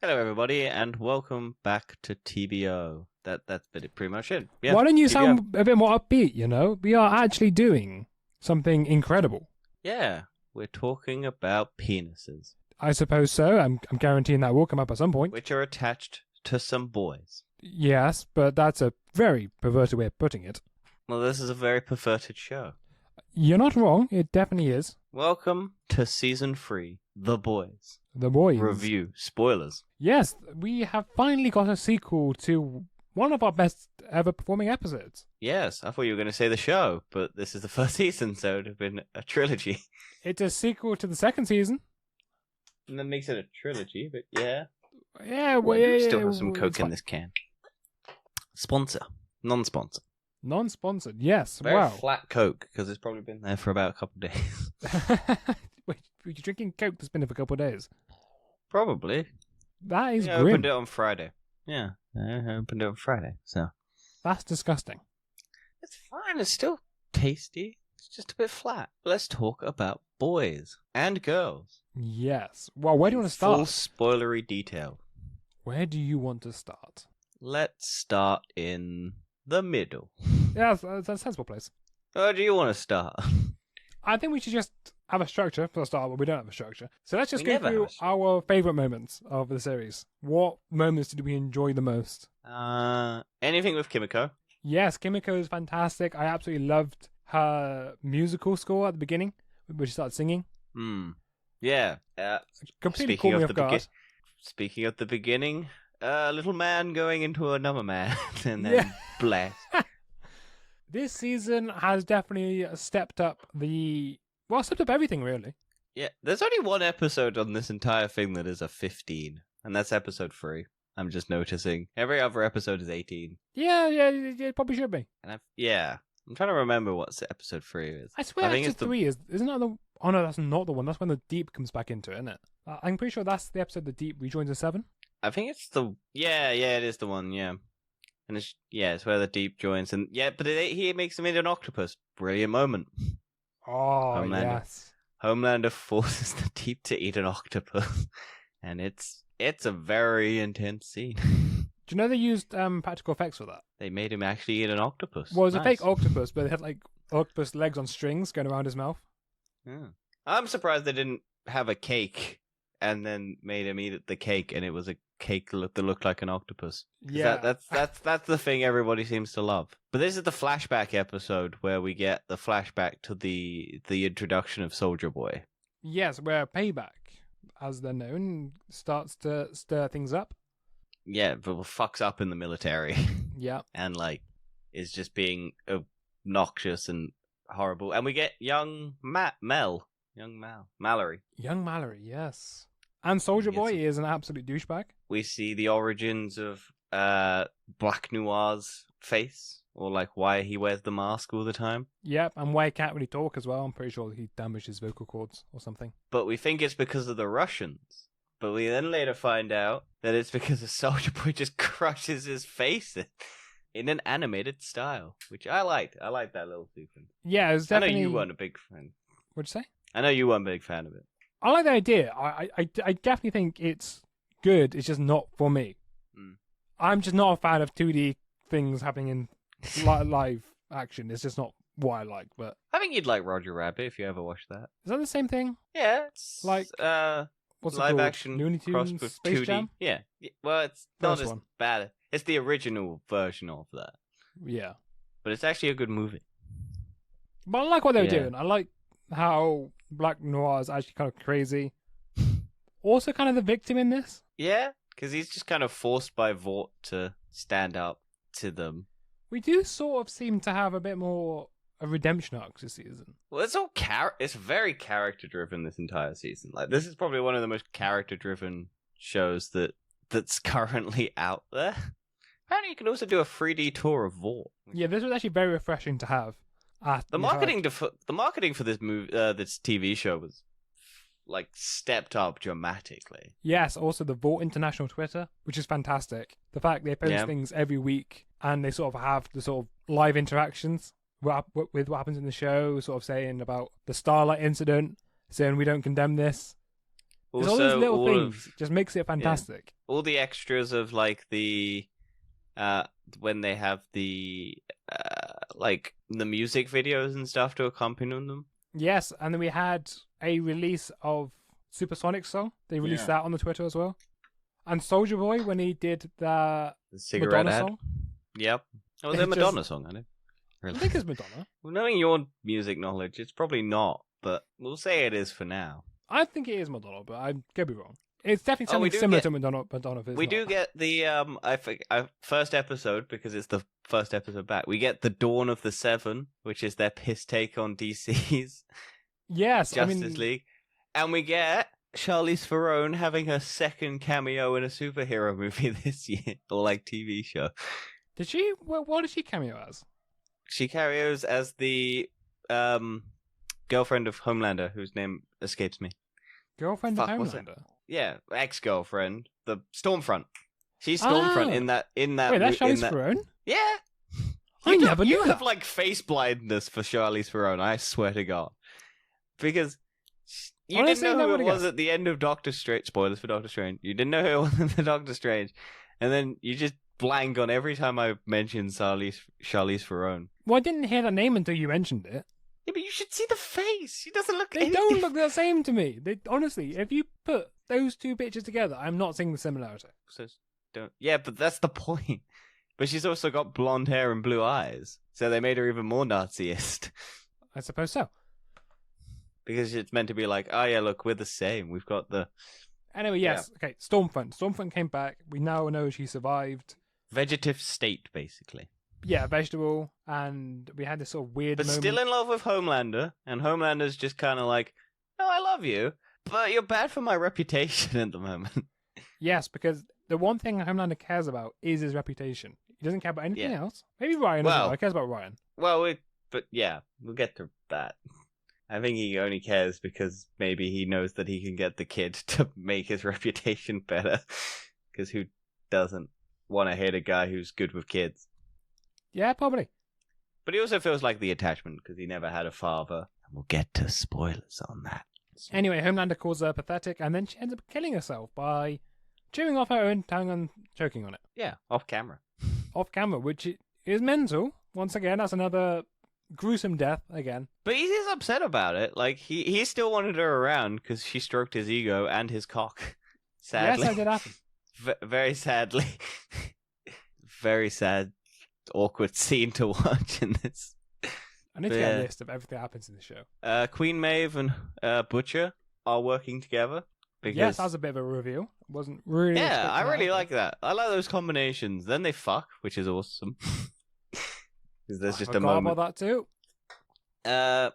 Hello, everybody, and welcome back to TBO. That's pretty much it. Yeah, Why don't you TBO. sound a bit more upbeat, you know? We are actually doing something incredible. Yeah, we're talking about penises, I suppose so. I'm guaranteeing that will come up at some point. which are attached to some boys. Yes, but that's a very perverted way of putting it. Well, this is a very perverted show. You're not wrong. It definitely is. Welcome to Season 3, The Boys. The Boys. Review. Spoilers. Yes, we have finally got a sequel to one of our best ever performing episodes. Yes, I thought you were going to say the show, but this is the first season, so it would have been a trilogy. It's a sequel to the second season. And that makes it a trilogy, but yeah. Yeah, We still have some it's Coke in fine. this can. Sponsor. Non-sponsor. Non-sponsored, yes. Very Wow. flat Coke, because it's probably been there for about a couple of days. Wait, you're drinking Coke that's been there for a couple of days. Probably. That is I grim. opened it on Friday. Yeah, I opened it on Friday, so. That's disgusting. It's fine, it's still tasty. It's just a bit flat. Let's talk about boys and girls. Yes. Well, where do you want to Full start? spoilery detail. Where do you want to start? Let's start in the middle. Yeah, that's a sensible place. Where do you want to start? I think we should just have a structure for the start, but we don't have a structure. So let's just We go never through have a structure. our favourite moments of the series. What moments did we enjoy the most? Anything with Kimiko? Yes, Kimiko is fantastic. I absolutely loved her musical score at the beginning, when she started singing. Yeah. Completely Speaking caught me of off the guard. Speaking of the beginning, a little man going into another man and then blast. This season has definitely stepped up stepped up everything, really. Yeah, there's only one episode on this entire thing that is a 15, and that's episode 3. I'm just noticing. Every other episode is 18. Yeah, it probably should be. And I'm trying to remember what episode 3 is. I swear think episode 3 isn't that the... Oh no, that's not the one. That's when the Deep comes back into it, isn't it? I'm pretty sure that's the episode the Deep rejoins the Seven. I think it's the... Yeah, it is the one, yeah. And it's where the Deep joins, and but he makes him into an octopus. Brilliant moment. Oh, Homelander. yes. Homelander forces the Deep to eat an octopus, and it's a very intense scene. Do you know they used practical effects for that? They made him actually eat an octopus. Well, it was a Nice. fake octopus, but it had like octopus legs on strings going around his mouth. Yeah. I'm surprised they didn't have a cake and then made him eat the cake, and it was a cake that looked like an octopus. 'Cause Yeah. that's the thing everybody seems to love. But this is the flashback episode where we get the flashback to the introduction of Soldier Boy. Yes, where Payback, as they're known, starts to stir things up. Yeah, but Mm-hmm. fucks up in the military Yeah. and is just being obnoxious and horrible. And we get young Mallory. Young Mallory, yes. And Soldier Yes. Boy is an absolute douchebag. We see the origins of Black Noir's face, or like why he wears the mask all the time. Yep, and why he can't really talk as well. I'm pretty sure he damaged his vocal cords or something. But we think it's because of the Russians. But we then later find out that it's because the Soldier Boy just crushes his face in an animated style, which I liked. I liked that little sequence. Yeah, it's I know definitely... you weren't a big fan. What'd you say? I know you weren't a big fan of it. I like the idea. I definitely think it's good. It's just not for me. Mm. I'm just not a fan of 2D things happening in live action. It's just not what I like. But I think you'd like Roger Rabbit if you ever watched that. is that the same thing? Yeah, it's Like, What's it live called? action Looney crossed Tunes with Space 2D. Jam? Yeah. Well, it's not First as one. bad. It's the original version of that, Yeah. but it's actually a good movie. But I like what they were Yeah. doing. I like how Black Noir is actually kind of crazy. Also kind of the victim in this. Yeah, because he's just kind of forced by Vought to stand up to them. We do sort of seem to have a bit more a redemption arc this season. Well, it's all it's very character driven this entire season. Like, this is probably one of the most character driven shows that's currently out there. Apparently, you can also do a 3D tour of Vought. Yeah, this was actually very refreshing to have. The marketing for this movie, this TV show was like stepped up dramatically. Yes, also the Vought International Twitter, which is fantastic. The fact they post Yeah. things every week and they sort of have the sort of live interactions with what happens in the show, sort of saying about the Starlight incident, saying we don't condemn this. It's all those little all things just makes it fantastic. all the extras of like the when they have the like the music videos and stuff to accompany them. Yes, and then we had a release of Supersonic song. They released that on the Twitter as well. And Soldier Boy when he did the cigarette Madonna ad. song. Yep. Oh, It the Madonna just- song, I know. I think it's Madonna. Well, knowing your music knowledge, it's probably not, but we'll say it is for now. I think it is Madonna, but I could be wrong. It's definitely Oh, we something do similar get- to Madonna. If it's We not. do get the first episode, because it's the first episode back. We get the Dawn of the Seven, which is their piss take on DC's Yes, Justice I mean, League, and we get Charlize Theron having her second cameo in a superhero movie this year, or like TV show. did she? What did she cameo as? She cameos as the girlfriend of Homelander, whose name escapes me. Girlfriend Fuck, of what's it? Homelander. Yeah, ex-girlfriend, the Stormfront. She's Stormfront Ah. in that. Wait, that's in Charlize that- Theron? Yeah. I never You knew have that. like face blindness for Charlize Theron. I swear to God, because you Honestly, didn't know never who it would've was at the end of Doctor Strange. Spoilers for Doctor Strange. You didn't know who it was in the Doctor Strange, and then you just blank on every time I mention Charlize Theron. Well, I didn't hear the name until you mentioned it. Yeah, but you should see the face. She doesn't look. They any don't different. look the same to me. They honestly, if you put those two pictures together, I'm not seeing the similarity. So don't. Yeah, but that's the point. But she's also got blonde hair and blue eyes, so they made her even more Naziist. I suppose so. Because it's meant to be like, oh yeah, look, we're the same. We've got the Anyway, yes. Okay, Stormfront. Stormfront came back. We now know she survived. vegetative state, basically. Yeah, vegetable, and we had this sort of weird But moment. still in love with Homelander, and Homelander's just kind of like, no, I love you, but you're bad for my reputation at the moment. Yes, because the one thing Homelander cares about is his reputation. He doesn't care about anything Yeah. else. Maybe Ryan as Well- well. He cares about Ryan. Well, but yeah, we'll get to that. I think he only cares because maybe he knows that he can get the kid to make his reputation better. Because who doesn't want to hate a guy who's good with kids? Yeah, probably. But he also feels like the attachment because he never had a father. And we'll get to spoilers on that. Anyway, Homelander calls her pathetic, and then she ends up killing herself by chewing off her own tongue and choking on it. Yeah, off camera. Off camera, which is mental. Once again, that's another gruesome death again. But he is upset about it. Like, he still wanted her around because she stroked his ego and his cock. Sadly. Yes, that did happen. Very sadly. Very sad, awkward scene to watch in this. I need to get Yeah. a list of everything that happens in the show. Queen Maeve and Butcher are working together. Because, Yes, that was a bit of a reveal. Wasn't really. yeah, expecting I that really to like that. I like those combinations. Then they fuck, which is awesome. Because there's I just a forgot moment. about that too. Yeah.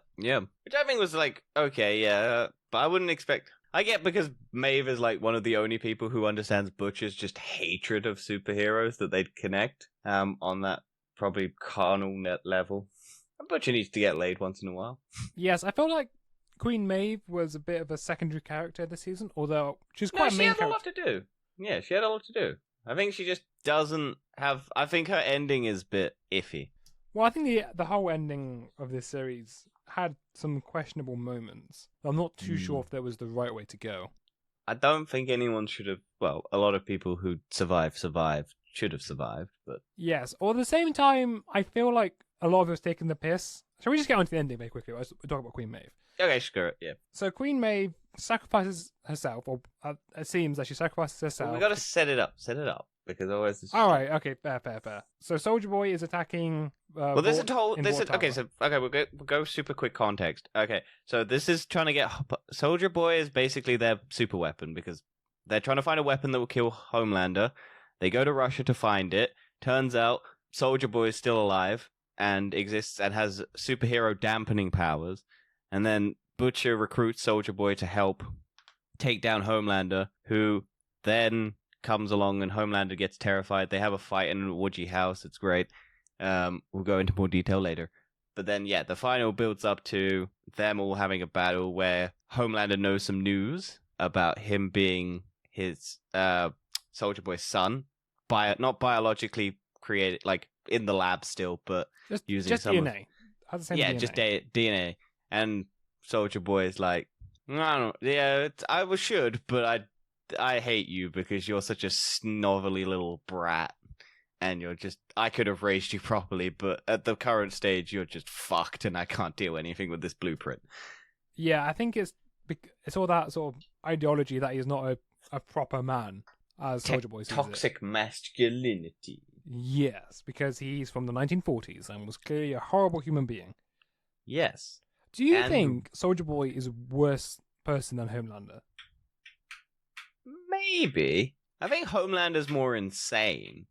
Which I think was like, okay, yeah. But I wouldn't expect. I get because Maeve is like one of the only people who understands Butcher's just hatred of superheroes that they'd connect on that probably carnal net level. And Butcher needs to get laid once in a while. Yes, I felt like Queen Maeve was a bit of a secondary character this season, although she's No, quite a she main had a character. lot to do. Yeah, she had a lot to do. I think she just doesn't have. I think her ending is a bit iffy. Well, I think the whole ending of this series had some questionable moments. I'm not too sure if that was the right way to go. I don't think anyone should have. Well, a lot of people who survived should have survived, but Yes, or at the same time, I feel like a lot of it was taking the piss. Shall we just get on to the ending very quickly? We'll talk about Queen Maeve. okay, screw it. Yeah, So Queen Maeve sacrifices herself, or it seems that she sacrifices herself. we got to set it up. Set it up because otherwise. This All right, okay, fair. So Soldier Boy is attacking. Well, this is Vought whole. in This is Vought okay. Tower. So okay, we'll go super quick context. Okay, so this is trying to get Soldier Boy is basically their super weapon because they're trying to find a weapon that will kill Homelander. They go to Russia to find it. Turns out Soldier Boy is still alive and exists and has superhero dampening powers. And then Butcher recruits Soldier Boy to help take down Homelander, who then comes along and Homelander gets terrified. They have a fight in a Woodgy house. It's great. We'll go into more detail later. But then, yeah, the final builds up to them all having a battle where Homelander knows some news about him being his Soldier Boy's son. Not biologically created, like in the lab still, but just using just some of- DNA. Had the same yeah, DNA. just DNA. And Soldier Boy is like, I don't. Yeah, should, but I hate you because you're such a snovelly little brat, and you're just. I could have raised you properly, but at the current stage, you're just fucked, and I can't do anything with this blueprint. Yeah, I think it's all that sort of ideology that he's not a proper man, as Soldier Boy sees Toxic masculinity. Yes, because he's from the 1940s and was clearly a horrible human being. Yes. Do you think Soldier Boy is a worse person than Homelander? Maybe. I think Homelander's more insane.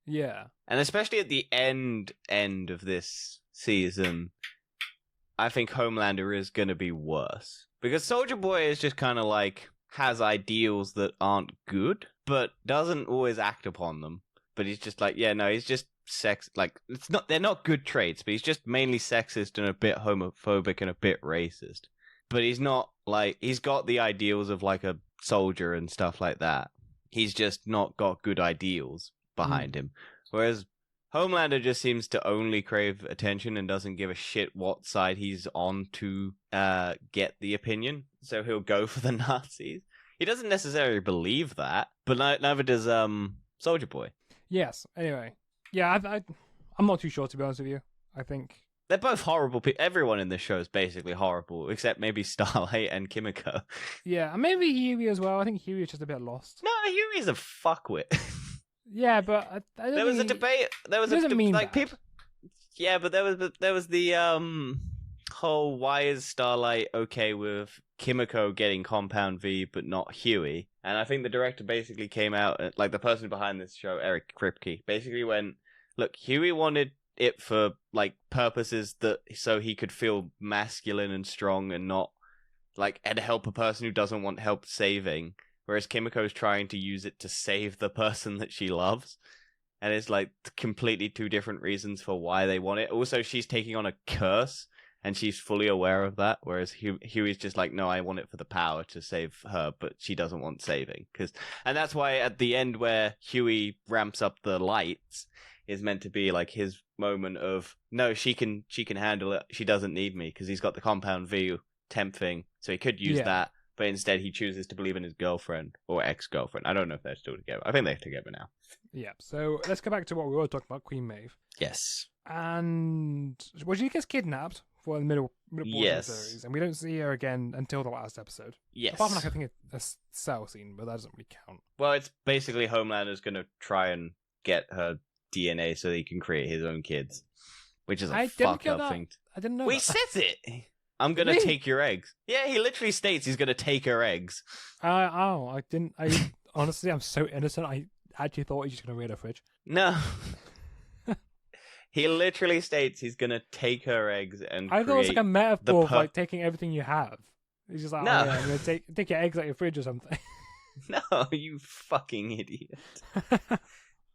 Yeah. And especially at the end of this season, I think Homelander is going to be worse. Because Soldier Boy is just kind of like, has ideals that aren't good, but doesn't always act upon them. But he's just like, yeah, no, he's just they're not good traits, but he's just mainly sexist and a bit homophobic and a bit racist. But he's not like, he's got the ideals of like a soldier and stuff like that. He's just not got good ideals behind him. Whereas Homelander just seems to only crave attention and doesn't give a shit what side he's on to get the opinion. So he'll go for the Nazis. He doesn't necessarily believe that, but neither does Soldier Boy. Yes. Anyway, yeah, I'm not too sure, to be honest with you. I think they're both horrible people. Everyone in this show is basically horrible, except maybe Starlight and Kimiko. Yeah, and maybe Huey as well. I think Huey is just a bit lost. No, Huey's a fuckwit. Yeah, but I don't there was a debate. There was people. Yeah, but there was the whole why is Starlight okay with Kimiko getting Compound V but not Huey? And I think the director basically came out, like the person behind this show, Eric Kripke, basically went, look, Huey wanted it for like purposes that so he could feel masculine and strong and not like and help a person who doesn't want help saving. Whereas Kimiko's trying to use it to save the person that she loves. And it's like completely two different reasons for why they want it. Also, she's taking on a curse, and she's fully aware of that. Whereas Huey's just like, no, I want it for the power to save her, but she doesn't want saving. And that's why at the end where Huey ramps up the lights is meant to be like his moment of, no, she can handle it. She doesn't need me because he's got the Compound V temp thing. So he could use that. But instead, he chooses to believe in his girlfriend or ex-girlfriend. I don't know if they're still together. I think they're together now. Yeah. So let's go back to what we were talking about, Queen Maeve. Yes. And she gets kidnapped for the middle part of the series, and we don't see her again until the last episode. Yes. Apart from, like, I think a cell scene, but that doesn't really count. Well, it's basically Homelander's going to try and get her DNA so he can create his own kids, which is a fucked up thing. I didn't know. Well, he says it. I'm going to take your eggs. Yeah, he literally states he's going to take her eggs. I didn't. Honestly, I'm so innocent. I actually thought he's just going to raid her fridge. No. He literally states he's going to take her eggs and I thought it was like a metaphor of like taking everything you have. He's just like, no. I'm going to take your eggs out your fridge or something. No, you fucking idiot.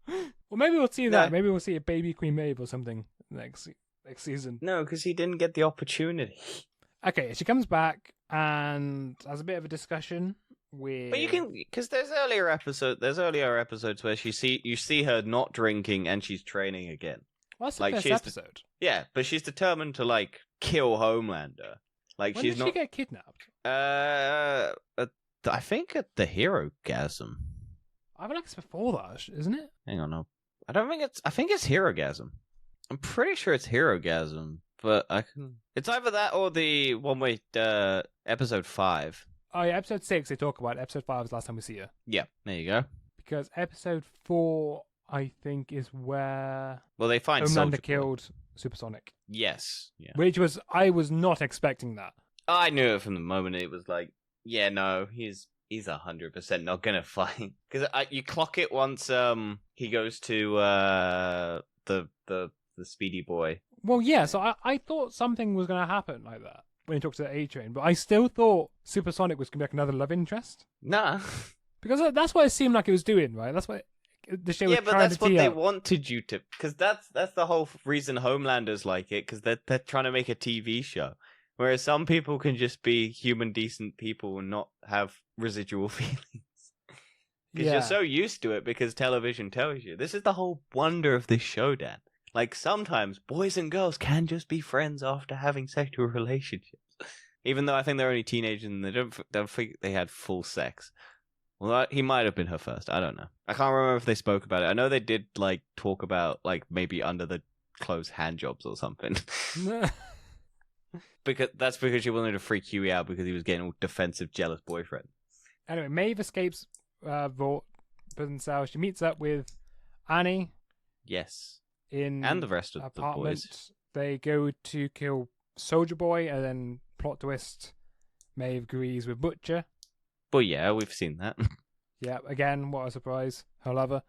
Well, maybe we'll see that. Maybe we'll see a baby Queen Maeve or something next season. No, because he didn't get the opportunity. Okay, she comes back and has a bit of a discussion with. But you can, because there's earlier episodes where you see her not drinking and she's training again. Well, that's the first episode. Yeah, but she's determined to like kill Homelander. Like when she's did she get kidnapped? I think at the Hero Gasm. I feel like it's before that, isn't it? Hang on, no. I think it's Hero Gasm. I'm pretty sure it's Hero Gasm, but it's either that or the one with episode 5. Oh yeah, episode 6 they talk about. Episode 5 is the last time we see her. Yeah, there you go. Because episode 4, I think, is where they find Homelander killed Supersonic. Yes. Yeah. Which I was not expecting that. I knew it from the moment. It was like, yeah, no, he's 100% not gonna fight, because you clock it once he goes to the Speedy Boy. Well, yeah, so I thought something was going to happen like that when he talks to the A-Train, but I still thought Supersonic was going to be like another love interest. Nah. Because that's what it seemed like it was doing, right? That's what the show was trying to tee up. Yeah, but that's what they wanted you to... Because that's the whole reason Homelander's like it, because they're trying to make a TV show. Whereas some people can just be human, decent people and not have residual feelings. Because you're so used to it because television tells you. This is the whole wonder of this show, Dan. Like, sometimes boys and girls can just be friends after having sexual relationships. Even though I think they're only teenagers and they don't think they had full sex. Well, he might have been her first. I don't know. I can't remember if they spoke about it. I know they did like talk about like maybe under the clothes hand jobs or something. Because she wanted to freak Huey out because he was getting a defensive, jealous boyfriend. Anyway, Maeve escapes Vought prison cell. She meets up with Annie. Yes. In and the rest of apartment. The boys. They go to kill Soldier Boy, and then plot twist, Maeve agrees with Butcher. Well, yeah, we've seen that. Yeah, again, what a surprise. Her lover.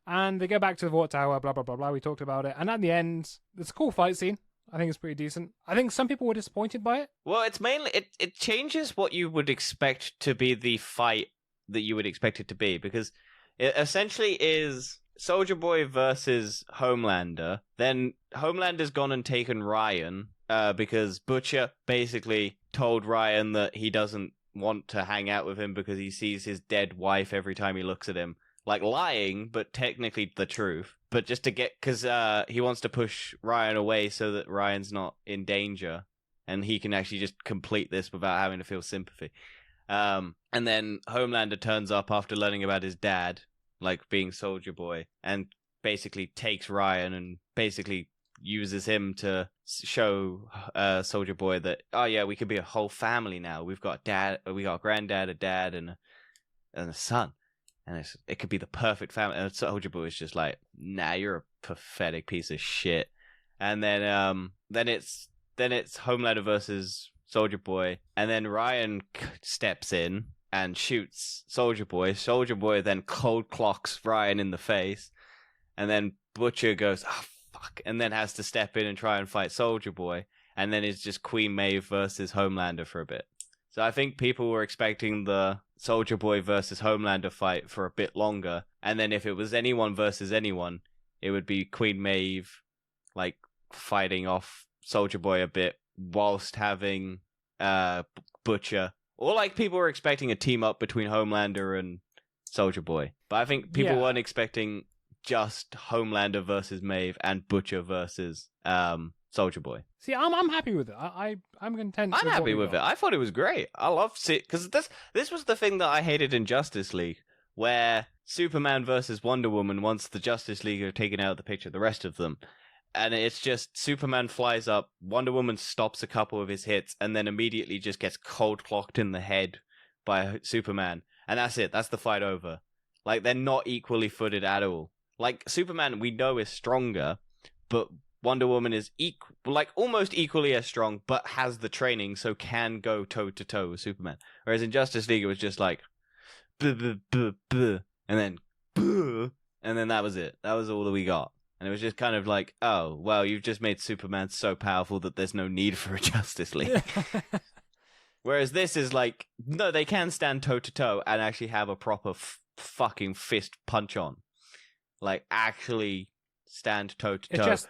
And they go back to the Vought Tower, blah, blah, blah, blah. We talked about it. And at the end, it's a cool fight scene. I think it's pretty decent. I think some people were disappointed by it. Well, it's mainly... It changes what you would expect to be the fight that you would expect it to be, because it essentially is Soldier Boy versus Homelander. Then Homelander's gone and taken Ryan, because Butcher basically told Ryan that he doesn't want to hang out with him because he sees his dead wife every time he looks at him. Like lying, but technically the truth. But just to get... Because he wants to push Ryan away so that Ryan's not in danger. And he can actually just complete this without having to feel sympathy. And then Homelander turns up after learning about his dad, like being Soldier Boy, and basically takes Ryan and basically uses him to show Soldier Boy that, oh yeah, we could be a whole family now. We've got a granddad, a dad, and a son. And it could be the perfect family. And Soldier Boy is just like, nah, you're a pathetic piece of shit. And then it's Homelander versus Soldier Boy, and then Ryan steps in and shoots Soldier Boy. Soldier Boy then cold clocks Ryan in the face, and then Butcher goes, oh fuck, and then has to step in and try and fight Soldier Boy, and then it's just Queen Maeve versus Homelander for a bit. So I think people were expecting the Soldier Boy versus Homelander fight for a bit longer, and then if it was anyone versus anyone, it would be Queen Maeve, like, fighting off Soldier Boy a bit, whilst having Butcher. Or, like, people were expecting a team-up between Homelander and Soldier Boy. But I think people weren't expecting just Homelander versus Maeve and Butcher versus Soldier Boy. See, I'm happy with it. I'm content. I'm happy with it. I thought it was great. I loved it because this was the thing that I hated in Justice League, where Superman versus Wonder Woman, once the Justice League are taken out of the picture, the rest of them, and it's just Superman flies up, Wonder Woman stops a couple of his hits, and then immediately just gets cold clocked in the head by Superman, and that's it. That's the fight over. Like, they're not equally footed at all. Like, Superman, we know, is stronger, but Wonder Woman is almost equally as strong, but has the training, so can go toe to toe with Superman. Whereas in Justice League, it was just like, buh, buh, buh, buh, and then, buh, and then that was it. That was all that we got. And it was just kind of like, oh, well, you've just made Superman so powerful that there's no need for a Justice League. Whereas this is like, no, they can stand toe to toe and actually have a proper fucking fist punch on. Like, actually stand toe to toe. It's just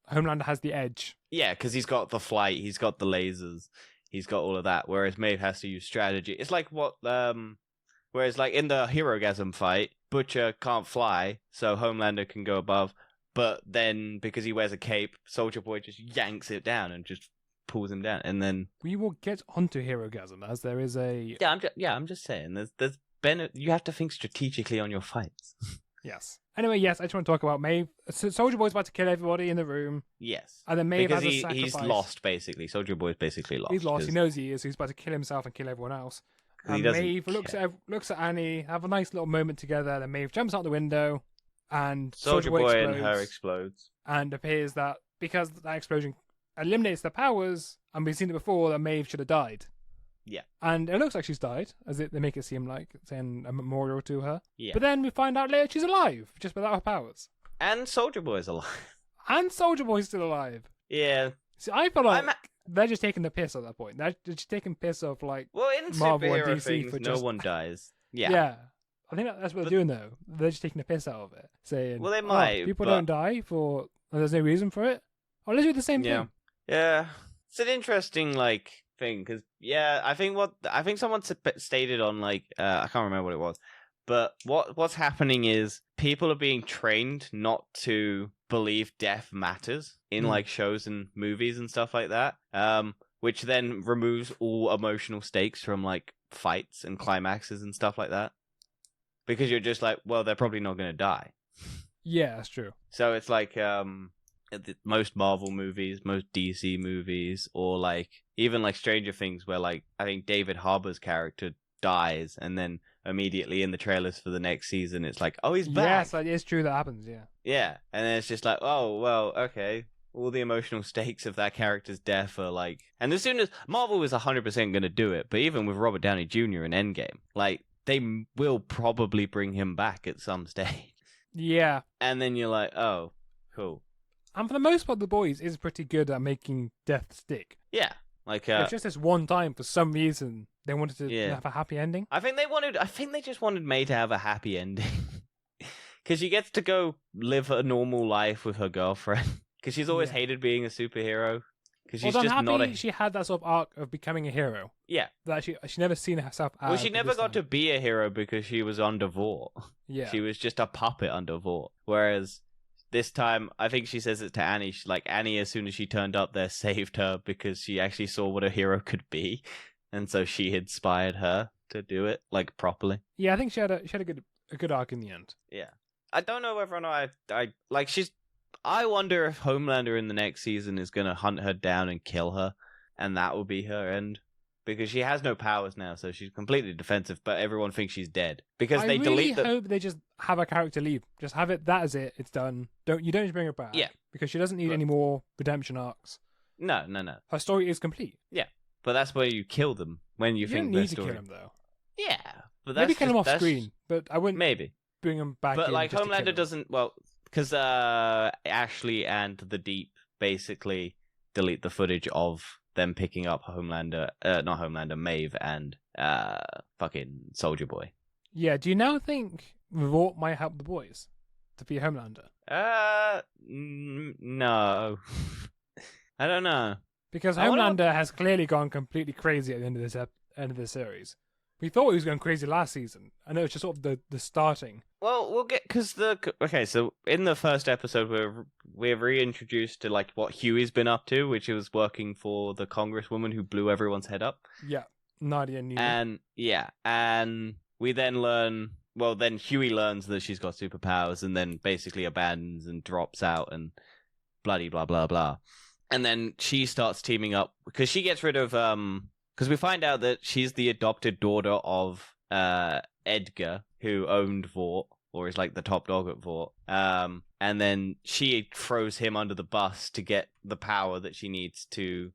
Homelander has the edge. Yeah, because he's got the flight, he's got the lasers, he's got all of that. Whereas Maeve has to use strategy. It's like whereas like in the Herogasm fight, Butcher can't fly, so Homelander can go above. But then, because he wears a cape, Soldier Boy just yanks it down and just pulls him down. And then we will get onto Herogasm, as there is a... I'm just saying, you have to think strategically on your fights. Yes. Anyway, yes, I just want to talk about Maeve. Soldier Boy's about to kill everybody in the room. Yes. And then Maeve because has a sacrifice. He's lost, basically. Soldier Boy's basically lost. He's lost. He knows he is. So he's about to kill himself and kill everyone else. And Maeve looks at Annie, have a nice little moment together. Then Maeve jumps out the window, and Soldier Boy and her explodes. And appears that because that explosion eliminates the powers, and we've seen it before, that Maeve should have died. Yeah. And it looks like she's died, as they make it seem like, saying a memorial to her. Yeah. But then we find out later she's alive, just without her powers. And Soldier Boy's alive. And Soldier Boy's still alive. Yeah. See, I feel like they're just taking the piss at that point. They're just taking piss off, like, well, in Marvel and superhero DC things, for no one dies. Yeah. Yeah. I think that's what they're doing, though. They're just taking the piss out of it. Saying, well, they might, people don't die for... there's no reason for it. Oh, let's do the same thing. Yeah. It's an interesting, like, thing, because, I think someone stated on, like, I can't remember what it was, but what's happening is people are being trained not to believe death matters in, like, shows and movies and stuff like that, which then removes all emotional stakes from like fights and climaxes and stuff like that. Because you're just like, well, they're probably not going to die. Yeah, that's true. So it's like most Marvel movies, most DC movies, or like even like Stranger Things, where like I think David Harbour's character dies, and then immediately in the trailers for the next season, it's like, oh, he's back. Yes, it's true that happens. Yeah. Yeah, and then it's just like, oh, well, okay. All the emotional stakes of that character's death are like, and as soon as Marvel is 100% going to do it, but even with Robert Downey Jr. in Endgame, like they will probably bring him back at some stage. Yeah. And then you're like, oh, cool. And for the most part, The Boys is pretty good at making death stick. Yeah, like It's just this one time, for some reason, they wanted to have a happy ending. I think they just wanted May to have a happy ending. Because she gets to go live a normal life with her girlfriend. Because she's always hated being a superhero. Because she's just not a... She had that sort of arc of becoming a hero. Yeah. That she never seen herself as. Well, she never got to be a hero because she was under Vought. Yeah. She was just a puppet under Vought. Whereas this time, I think she says it to Annie. She's like, Annie, as soon as she turned up there, saved her because she actually saw what a hero could be. And so she inspired her to do it, like, properly. Yeah, I think she had a good arc in the end. Yeah. I don't know whether or not I wonder if Homelander in the next season is going to hunt her down and kill her, and that will be her end. Because she has no powers now, so she's completely defensive, but everyone thinks she's dead. Because I hope they just have a character leave. Just have it, that is it, it's done. You don't bring her back. Yeah. Because she doesn't need any more redemption arcs. No. Her story is complete. Yeah. But that's where you kill them, when you think don't need to kill them, though. Yeah. But that's maybe kill them off screen, but I wouldn't bring them back But in like, just to kill Homelander them. doesn't, well... Because Ashley and the Deep basically delete the footage of them picking up Maeve and fucking Soldier Boy. Yeah, do you now think Vought might help the boys to be Homelander? No. I don't know. Because Homelander has clearly gone completely crazy at the end of this series. We thought he was going crazy last season. I know it's just sort of the starting. Well, we'll get so in the first episode we're reintroduced to like what Huey's been up to, which was working for the Congresswoman who blew everyone's head up. Yeah, Nadia Newman. And we then learn. Well, then Huey learns that she's got superpowers, and then basically abandons and drops out and bloody blah blah blah. And then she starts teaming up because she gets rid of because we find out that she's the adopted daughter of Edgar, who owned Vought, or is like the top dog at Vought. And then she throws him under the bus to get the power that she needs to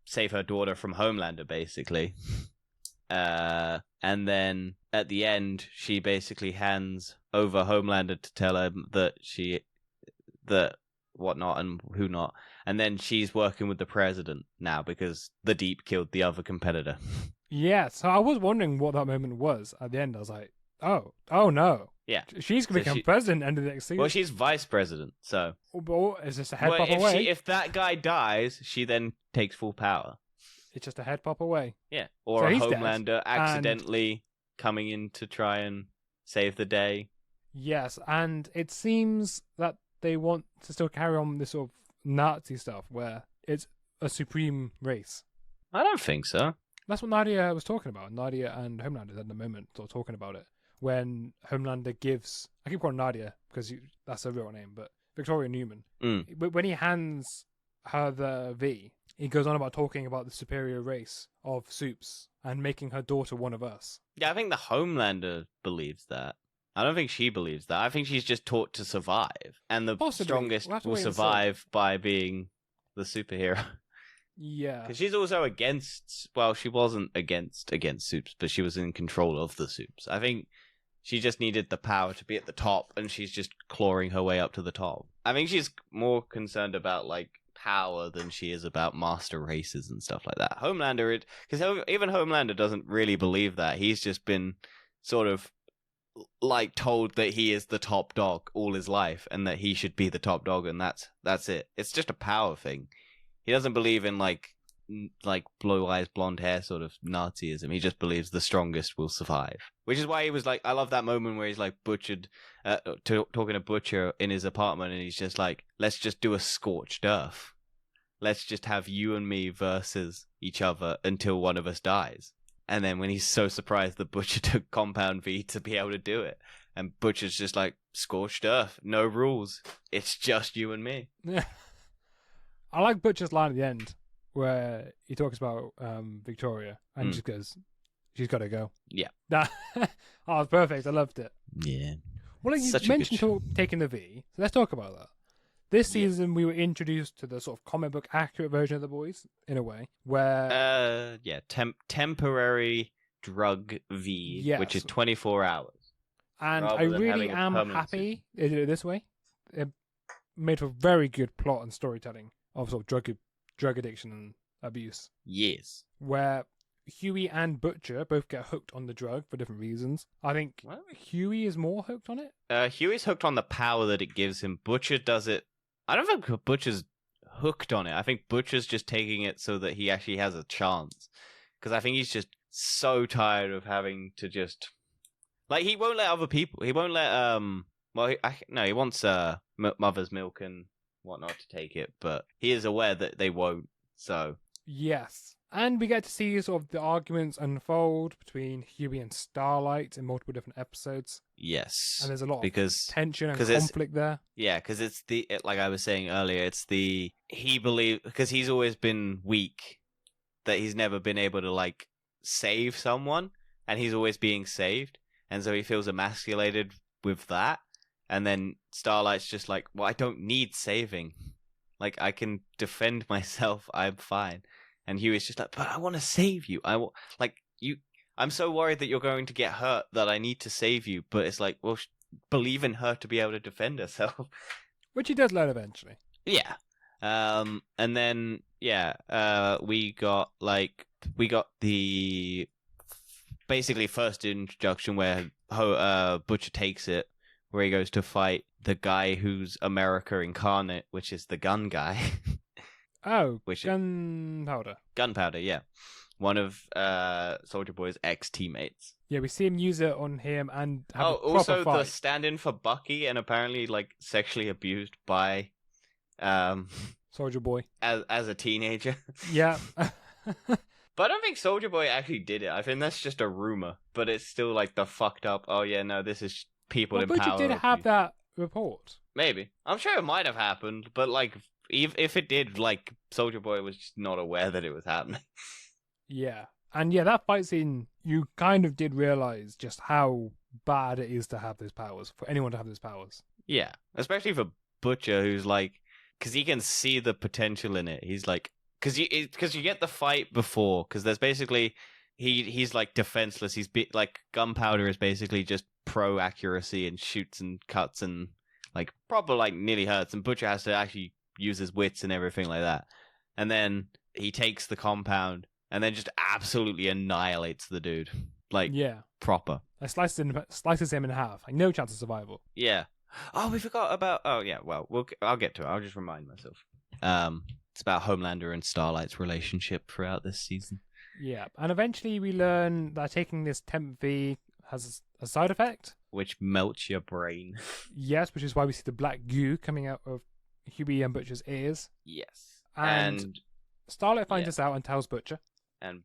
save her daughter from Homelander, basically. And then at the end, she basically hands over Homelander to tell him that whatnot and who not. And then she's working with the president now because the Deep killed the other competitor. Yeah, so I was wondering what that moment was at the end. I was like, oh no. Yeah. She's going to become president end of the next season. Well, she's vice president, so... Is this a head pop away? If that guy dies, she then takes full power. It's just a head pop away. Yeah. Or a Homelander accidentally coming in to try and save the day. Yes, and it seems that they want to still carry on this sort of Nazi stuff where it's a supreme race. I don't think so. That's what Nadia was talking about. Nadia and Homelander at the moment are talking about it. When Homelander gives... I keep calling Nadia because that's her real name, but Victoria Newman. When he hands her the V, he goes on about talking about the superior race of Supes and making her daughter one of us. Yeah, I think the Homelander believes that. I don't think she believes that. I think she's just taught to survive. And the strongest will survive by being the superhero. Yeah. Because she's also against... Well, she wasn't against Supes, but she was in control of the Supes. I think she just needed the power to be at the top, and she's just clawing her way up to the top. I think she's more concerned about, like, power than she is about master races and stuff like that. Homelander... Because even Homelander doesn't really believe that. He's just been sort of... like told that he is the top dog all his life and that he should be the top dog, and that's it. It's just a power thing. He doesn't believe in like blue eyes, blonde hair sort of Nazism. He just believes the strongest will survive. Which is why he was like, I love that moment where he's like talking to Butcher in his apartment, and he's just like, let's just do a scorched earth. let's just have you and me versus each other until one of us dies. And then when he's so surprised that Butcher took Compound V to be able to do it, and Butcher's just like, scorched earth, no rules, it's just you and me. Yeah. I like Butcher's line at the end where he talks about Victoria and just goes, she's got to go. Yeah. Oh, perfect. I loved it. Yeah. Well, you mentioned taking the V, so let's talk about that. This season, we were introduced to the sort of comic book accurate version of the boys, in a way, where... temporary drug V, yes. which is 24 hours. And I really am happy they did it this way. It made for very good plot and storytelling of sort of drug addiction and abuse. Yes. Where Huey and Butcher both get hooked on the drug for different reasons. I think Huey is more hooked on it. Huey's hooked on the power that it gives him. Butcher does it... I don't think Butcher's hooked on it. I think Butcher's just taking it so that he actually has a chance. Because I think he's just so tired of having to just... Like, he won't let other people... He won't let... he wants mother's milk and whatnot to take it, but he is aware that they won't, so... Yes. And we get to see sort of the arguments unfold between Huey and Starlight in multiple different episodes. Yes. And there's a lot of tension and conflict there. Yeah, because it's like I was saying earlier, it's he believes, because he's always been weak, that he's never been able to, like, save someone, and he's always being saved, and so he feels emasculated with that, and then Starlight's just like, well, I don't need saving. Like, I can defend myself, I'm fine. And Huey's just like, but I want to save you. I'm so worried that you're going to get hurt that I need to save you. But it's like, well, believe in her to be able to defend herself. Which he does learn eventually. Yeah. And then, we got the basically first introduction where Butcher takes it, where he goes to fight the guy who's America incarnate, which is the gun guy. Oh, Gunpowder. Gunpowder, yeah. One of Soldier Boy's ex-teammates. Yeah, we see him use it on him and have a proper also fight. The stand-in for Bucky, and apparently, like, sexually abused by Soldier Boy as a teenager. Yeah. But I don't think Soldier Boy actually did it. I think that's just a rumor. But it's still like the fucked up, oh yeah, no, this is people in power. Butcher did have that report. Maybe. I'm sure it might have happened, but like, if it did, like, Soldier Boy was just not aware that it was happening. Yeah. And yeah, that fight scene, you kind of did realize just how bad it is to have those powers, for anyone to have those powers. Yeah. Especially for Butcher, who's like, because he can see the potential in it. He's like, because you get the fight before, because there's basically, he's like defenseless. Like, Gunpowder is basically just pro accuracy and shoots and cuts and like proper, like, nearly hurts. And Butcher has to actually use his wits and everything like that. And then he takes the compound and then just absolutely annihilates the dude. Like, proper. Slices him in half. Like, no chance of survival. Yeah. Oh, we forgot about... Oh, yeah, well, I'll get to it. I'll just remind myself. It's about Homelander and Starlight's relationship throughout this season. Yeah, and eventually we learn that taking this Temp V has a side effect. Which melts your brain. Yes, which is why we see the black goo coming out of Huey and Butcher's ears. Yes. And Starlight finds this out and tells Butcher. And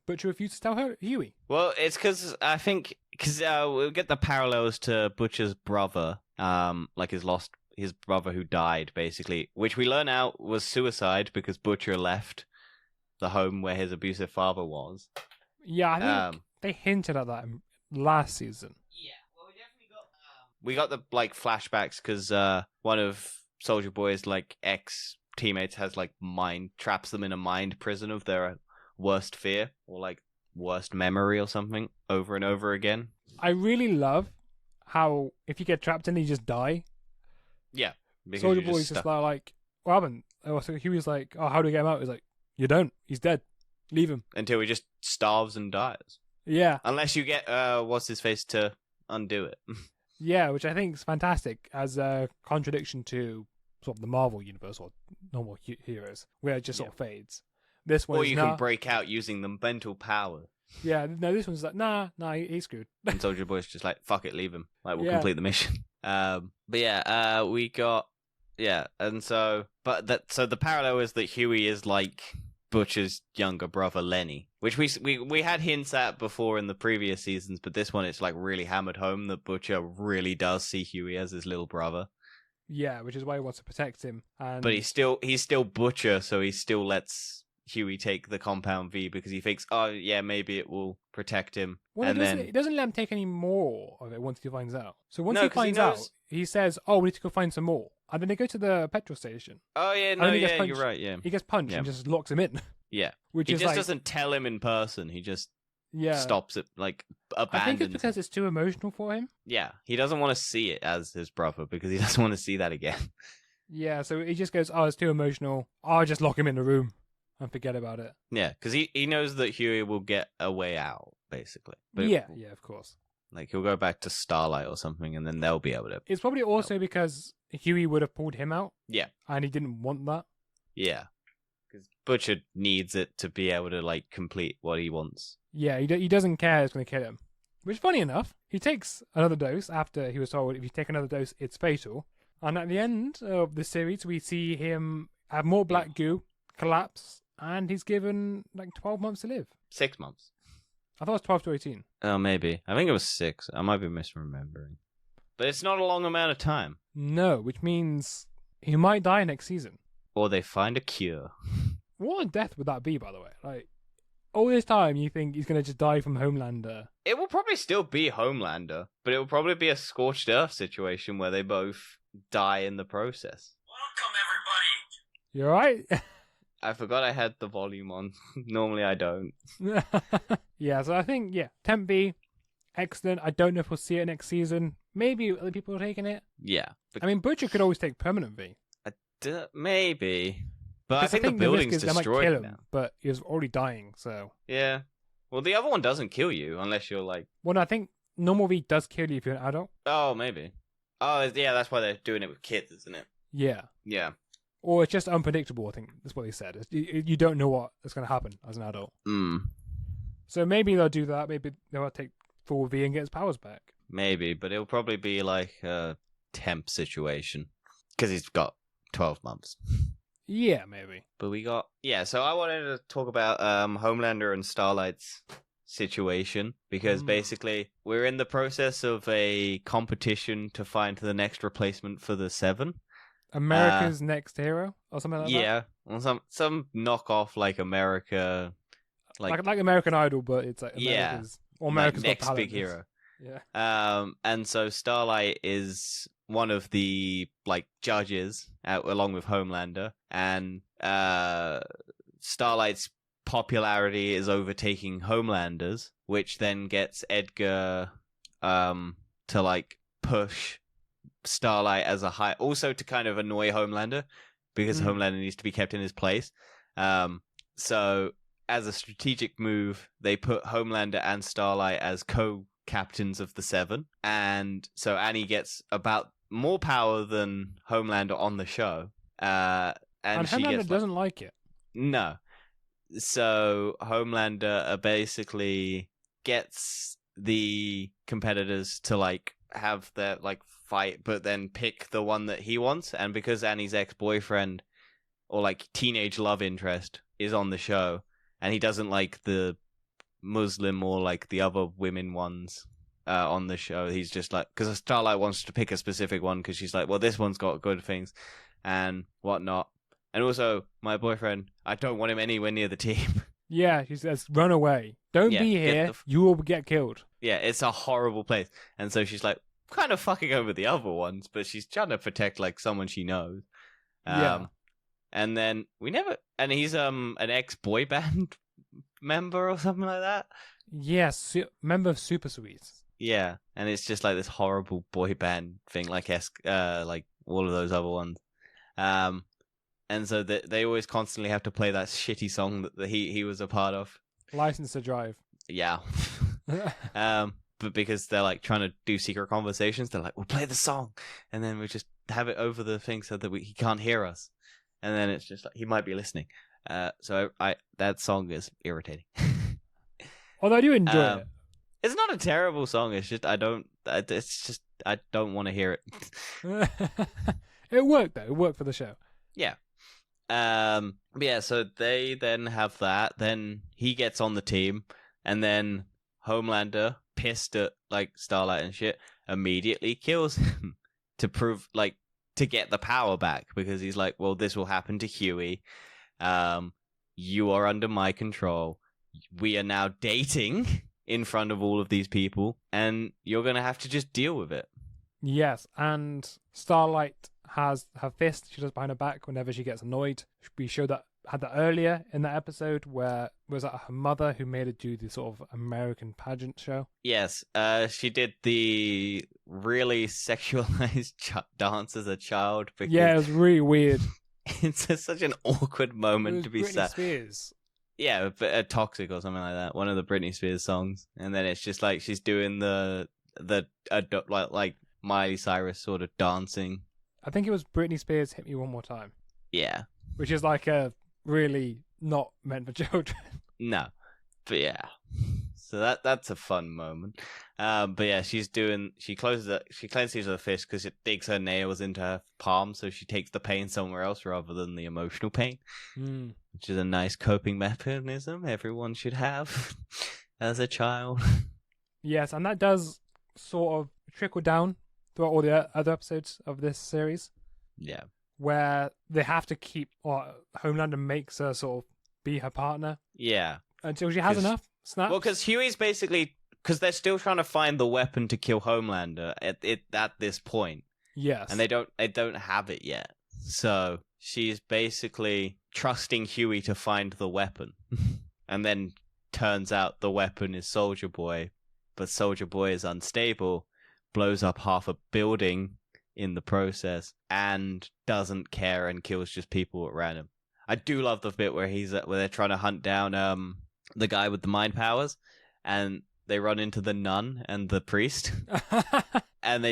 Butcher refuses to tell her Huey. Well, it's because I think we'll get the parallels to Butcher's brother, like his brother who died, basically, which we learn out was suicide because Butcher left the home where his abusive father was. Yeah, I think they hinted at that last season. Yeah, well, we got the like flashbacks because one of Soldier Boy's like ex-teammates has like traps them in a mind prison of their worst fear or like worst memory or something over and over again. I really love how if you get trapped in it, you just die. Yeah. Soldier Boy's just like, what happened? So Huey's like, oh, how do we get him out? He's like, you don't. He's dead. Leave him. Until he just starves and dies. Yeah. Unless you get, what's his face to undo it. Yeah, which I think is fantastic as a contradiction to sort of the Marvel universe or normal heroes, where it just sort of fades. This one, or you can break out using the mental power. Yeah, no, this one's like, nah, he's screwed. And Soldier Boy's just like, fuck it, leave him. Like, we'll complete the mission. But yeah, we got, and so, But the parallel is that Huey is like Butcher's younger brother Lenny, which we had hints at before in the previous seasons, but this one it's like really hammered home that Butcher really does see Huey as his little brother. Yeah, which is why he wants to protect him. But he's still Butcher, so he still lets Huey take the Compound V because he thinks, oh yeah, maybe it will protect him. Well, and it doesn't let him take any more of it once he finds out. So once No, he 'cause he finds knows- out, he says, "Oh, we need to go find some more." And then they go to the petrol station. Oh yeah, And no, then he gets yeah, punched. you're right, yeah. He gets punched Yeah. and just locks him in. Yeah. Which He is just like, doesn't tell him in person. He just yeah. stops it, like I abandons think it's him. because it's too emotional for him. Yeah, he doesn't want to see it as his brother because he doesn't want to see that again. Yeah, so he just goes, "Oh, it's too emotional. I'll just lock him in the room and forget about it." Yeah, because he knows that Huey will get a way out, basically. But Yeah, of course. like he'll go back to Starlight or something, and then they'll be able to. It's probably also because Huey would have pulled him out. Yeah. And he didn't want that. Yeah, because Butcher needs it to be able to like complete what he wants. Yeah, he doesn't care it's going to kill him. Which, funny enough, he takes another dose after he was told if you take another dose, it's fatal. And at the end of the series, we see him have more black goo, collapse, and he's given like 12 months to live. 6 months. I thought it was 12 to 18. Oh, maybe. I think it was 6. I might be misremembering. But it's not a long amount of time. No, which means he might die next season. Or they find a cure. What a death would that be, by the way? Like, all this time you think he's going to just die from Homelander. It will probably still be Homelander, but it will probably be a scorched earth situation where they both die in the process. Welcome, everybody. You alright? I forgot I had the volume on. Normally I don't. Yeah, so I think, Tempe, excellent. I don't know if we'll see it next season. Maybe other people are taking it. Yeah. I mean, Butcher could always take permanent V. Maybe. But I 'Cause think the risk building's is they might destroyed kill him, now. but he was already dying, so... Yeah. Well, the other one doesn't kill you unless you're like... Well, no, I think normal V does kill you if you're an adult. Oh, maybe. Oh, yeah, that's why they're doing it with kids, isn't it? Yeah. Yeah. Or it's just unpredictable, I think that's what they said. You don't know what is going to happen as an adult. So maybe they'll do that. Maybe they'll take full V and get his powers back. Maybe, but it'll probably be like a temp situation. Because he's got 12 months. Yeah, maybe. But we got... Yeah, so I wanted to talk about Homelander and Starlight's situation. Because basically, we're in the process of a competition to find the next replacement for the Seven. America's Next Hero? Or something like that? Yeah. Or some knockoff like America... Like American Idol, but it's like Yeah. America's... Or America's like Got next big Talent. hero. Yeah. And so Starlight is one of the like judges along with Homelander, and Starlight's popularity is overtaking Homelander's, which then gets Edgar to like push Starlight as a high, also to kind of annoy Homelander because Homelander needs to be kept in his place. So as a strategic move, they put Homelander and Starlight as co-captains of the Seven, and so Annie gets about more power than Homelander on the show, and she Homelander gets doesn't like it. no. So Homelander basically gets the competitors to like have their like fight, but then pick the one that he wants, and because Annie's ex-boyfriend or like teenage love interest is on the show, and he doesn't like the Muslim or like the other women ones on the show. He's just like, because Starlight wants to pick a specific one because she's like, well, this one's got good things and whatnot. And also, my boyfriend, I don't want him anywhere near the team. Yeah, she says, run away. Don't Yeah, be get here. the You will get killed. Yeah, it's a horrible place. And so she's like, kind of fucking over the other ones, but she's trying to protect like someone she knows. Yeah. And then and he's an ex-boy band member or something like that. Yes, member of Super Sweets. Yeah, and it's just like this horrible boy band thing, like like all of those other ones. And so they always constantly have to play that shitty song that he was a part of. License to Drive. Yeah. But because they're like trying to do secret conversations, they're like, we'll play the song, and then we just have it over the thing so that he can't hear us. And then it's just like he might be listening. So that song is irritating. Although I do enjoy it. It's not a terrible song. It's just I don't want to hear it. It worked though. It worked for the show. Yeah. Yeah, so they then have that. Then he gets on the team, and then Homelander, pissed at like Starlight and shit, immediately kills him to prove to get the power back, because he's like, well, this will happen to Huey. You are under my control. We are now dating in front of all of these people, and you're gonna have to just deal with it. Yes, and Starlight has her fist she does behind her back whenever she gets annoyed. We had that earlier in that episode where was that her mother who made her do the sort of American pageant show. Yes, she did the really sexualized dance as a child. Because yeah, it was really weird. It's such an awkward moment to be Britney Spears. Yeah, but Toxic or something like that. One of the Britney Spears songs, and then it's just like she's doing the like Miley Cyrus sort of dancing. I think it was Britney Spears' "Hit Me One More Time." Yeah, which is like a really not meant for children. No, but yeah. So that's a fun moment. But yeah, she clenches her fist because it digs her nails into her palm, so she takes the pain somewhere else rather than the emotional pain, which is a nice coping mechanism everyone should have as a child. Yes, and that does sort of trickle down throughout all the other episodes of this series. Yeah. Where they have to keep, or Homelander makes her sort of be her partner. Yeah. Until she has enough snaps. Well, because Huey's basically, because they're still trying to find the weapon to kill Homelander at this point. Yes. And they don't have it yet. So she's basically trusting Huey to find the weapon. And then turns out the weapon is Soldier Boy, but Soldier Boy is unstable, blows up half a building in the process, and doesn't care and kills just people at random. I do love the bit where they're trying to hunt down the guy with the mind powers, and they run into the nun and the priest, and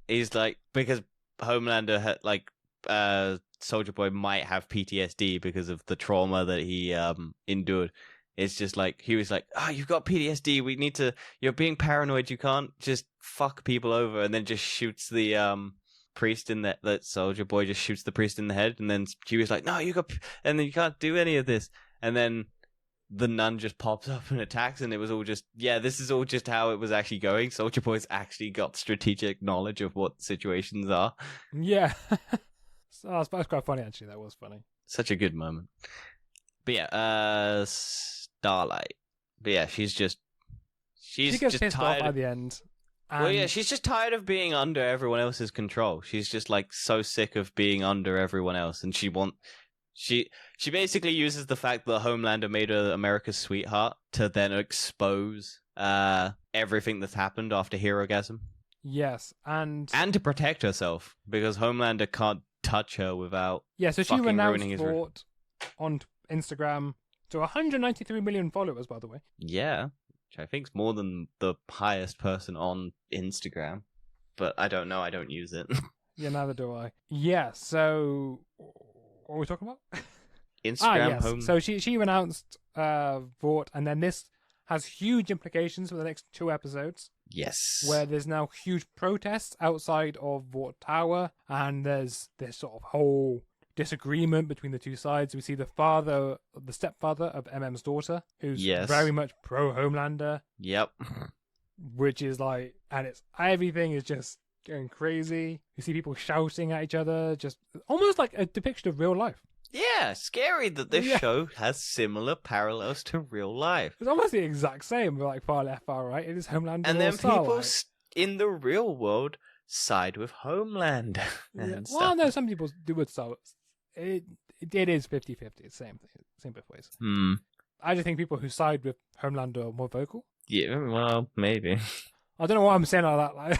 he's like, because Homelander had Soldier Boy might have PTSD because of the trauma that he endured. It's just like, he was like, you've got PTSD, you're being paranoid, you can't just fuck people over, and then just shoots the priest in that Soldier Boy just shoots the priest in the head, and then she was like, no, and then you can't do any of this, and then the nun just pops up and attacks, and it was all just, this is all just how it was actually going. Soldier Boy's actually got strategic knowledge of what situations are. Yeah. So that's quite funny, actually. That was funny. Such a good moment. But yeah, Starlight. But yeah, she gets just pissed tired off by the end. And... Well, yeah, she's just tired of being under everyone else's control. She's just like so sick of being under everyone else, and she basically uses the fact that Homelander made her America's sweetheart to then expose everything that's happened after Herogasm. Yes, and to protect herself, because Homelander can't touch her without. Yeah, so she renounced Vought on Instagram to 193 million followers, by the way. Yeah, which I think is more than the highest person on Instagram. But I don't know, I don't use it. Yeah, neither do I. Yeah, so what are we talking about? Instagram. Yes. Home. So she renounced Vought, and then this has huge implications for the next 2 episodes. Yes. Where there's now huge protests outside of Vought Tower, and there's this sort of whole disagreement between the two sides. We see the stepfather of MM's daughter, who's very much pro Homelander. Yep. Which is like, and everything is just going crazy. You see people shouting at each other, just almost like a depiction of real life. Yeah, scary that this show has similar parallels to real life. It's almost the exact same, like far left, far right. It is Homelander. And then people in the real world side with Homelander. Well, no, some people do with so it is 50-50. Same both ways. I just think people who side with Homelander are more vocal. Yeah, well, maybe. I don't know why I'm saying all that. Like,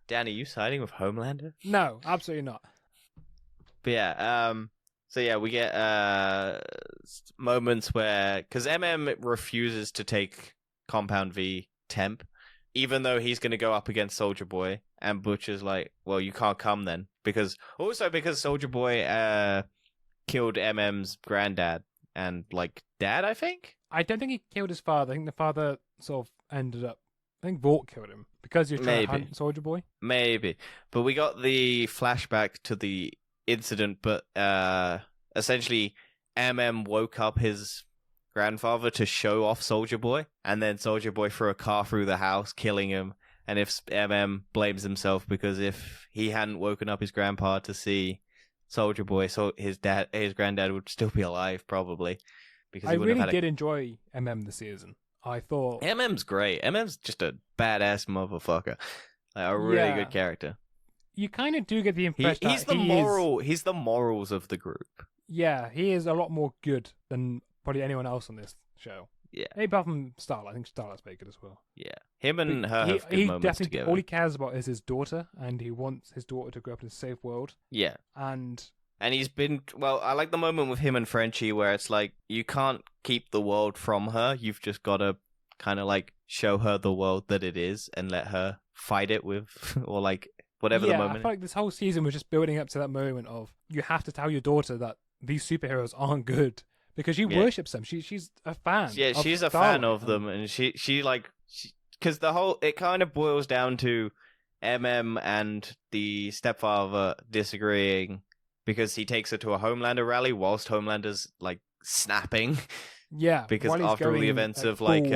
Dan, are you siding with Homelander? No, absolutely not. But yeah, so yeah, we get moments where, because refuses to take Compound V temp, even though he's going to go up against Soldier Boy, and Butcher's like, well, you can't come then, because Soldier Boy killed MM's granddad and dad, I think. I don't think he killed his father. I think the father sort of ended up. I think Vought killed him because you're trying to hunt Soldier Boy. Maybe, but we got the flashback to the incident, but essentially woke up his grandfather to show off Soldier Boy, and then Soldier Boy threw a car through the house, killing him. And if blames himself because if he hadn't woken up his grandpa to see Soldier Boy, so his granddad would still be alive probably. Because I really did enjoy this season. I thought MM's great. MM's just a badass motherfucker, like a really good character. You kind of do get the impression he's the morals of the group. Yeah, he is a lot more good than probably anyone else on this show. Yeah. Maybe apart from Starlight. I think Starlight's very good as well. Yeah. Him and her have good moments together. All he cares about is his daughter, and he wants his daughter to grow up in a safe world. Yeah. And he's been... Well, I like the moment with him and Frenchie where it's like, you can't keep the world from her. You've just got to kind of like show her the world that it is and let her fight it with, or like whatever the moment. I feel like this whole season was just building up to that moment of you have to tell your daughter that these superheroes aren't good. Because she worships them. She's a fan. Yeah, she's a fan of them, and she because it kind of boils down to and the stepfather disagreeing because he takes her to a Homelander rally whilst Homelander's like snapping. Yeah, because after all the events of like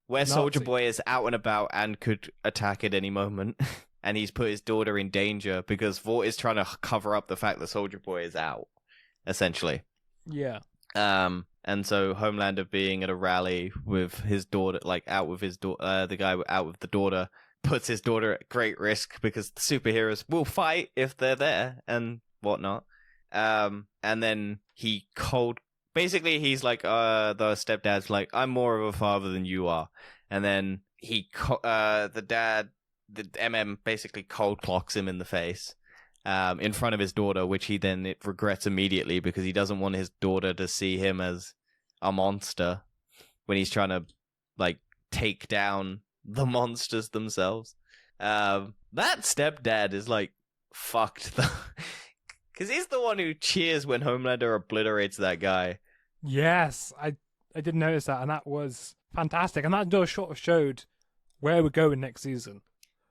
where Soldier Boy is out and about and could attack at any moment, and he's put his daughter in danger because Vought is trying to cover up the fact that Soldier Boy is out, essentially. Yeah. And so Homelander being at a rally with his daughter, like out with his daughter, the guy out with the daughter, puts his daughter at great risk because the superheroes will fight if they're there and whatnot. And then he's like, the stepdad's like, I'm more of a father than you are. And then the basically cold clocks him in the face. In front of his daughter, which he then regrets immediately because he doesn't want his daughter to see him as a monster when he's trying to like take down the monsters themselves. That stepdad is like fucked though, because he's the one who cheers when Homelander obliterates that guy. Yes, I did notice that, and that was fantastic. And that just sort of showed where we're going next season,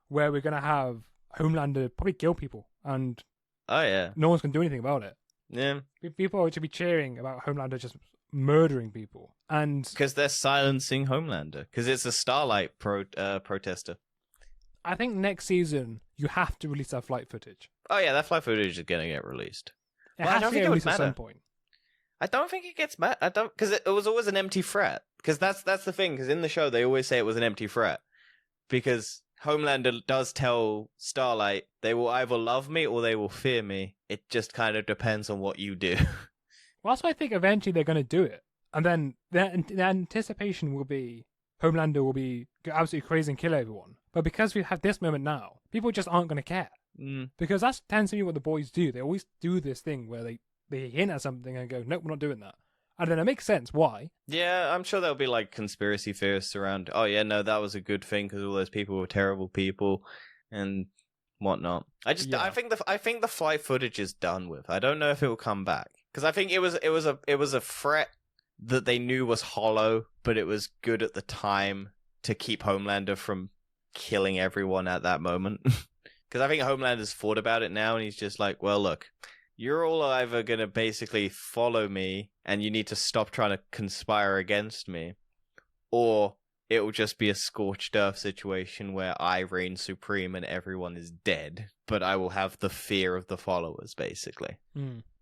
where we're gonna have Homelander probably kill people, and no one's gonna do anything about it. Yeah, people should be cheering about Homelander just murdering people, and because they're silencing Homelander, because it's a Starlight protester. I think next season you have to release that flight footage. Oh yeah, that flight footage is gonna get released. I don't think it would matter at some point. I don't think it gets mad. Because it was always an empty threat. Because that's the thing. Because in the show they always say it was an empty threat, because Homelander does tell Starlight they will either love me or they will fear me. It just kind of depends on what you do. Well, that's why I think eventually they're going to do it. And then the anticipation will be Homelander will be absolutely crazy and kill everyone. But because we have this moment now, people just aren't going to care. Because that tends to be what the boys do. They always do this thing where they hint at something and go, nope, we're not doing that. And then it makes sense. Why? Yeah, I'm sure there'll be like conspiracy theorists around. Oh yeah, no, that was a good thing because all those people were terrible people and whatnot. I think the flight footage is done with. I don't know if it will come back because I think it was a threat that they knew was hollow, but it was good at the time to keep Homelander from killing everyone at that moment. Because I think Homelander's thought about it now, and he's just like, well, look. You're all either going to basically follow me and you need to stop trying to conspire against me, or it will just be a scorched earth situation where I reign supreme and everyone is dead, but I will have the fear of the followers, basically.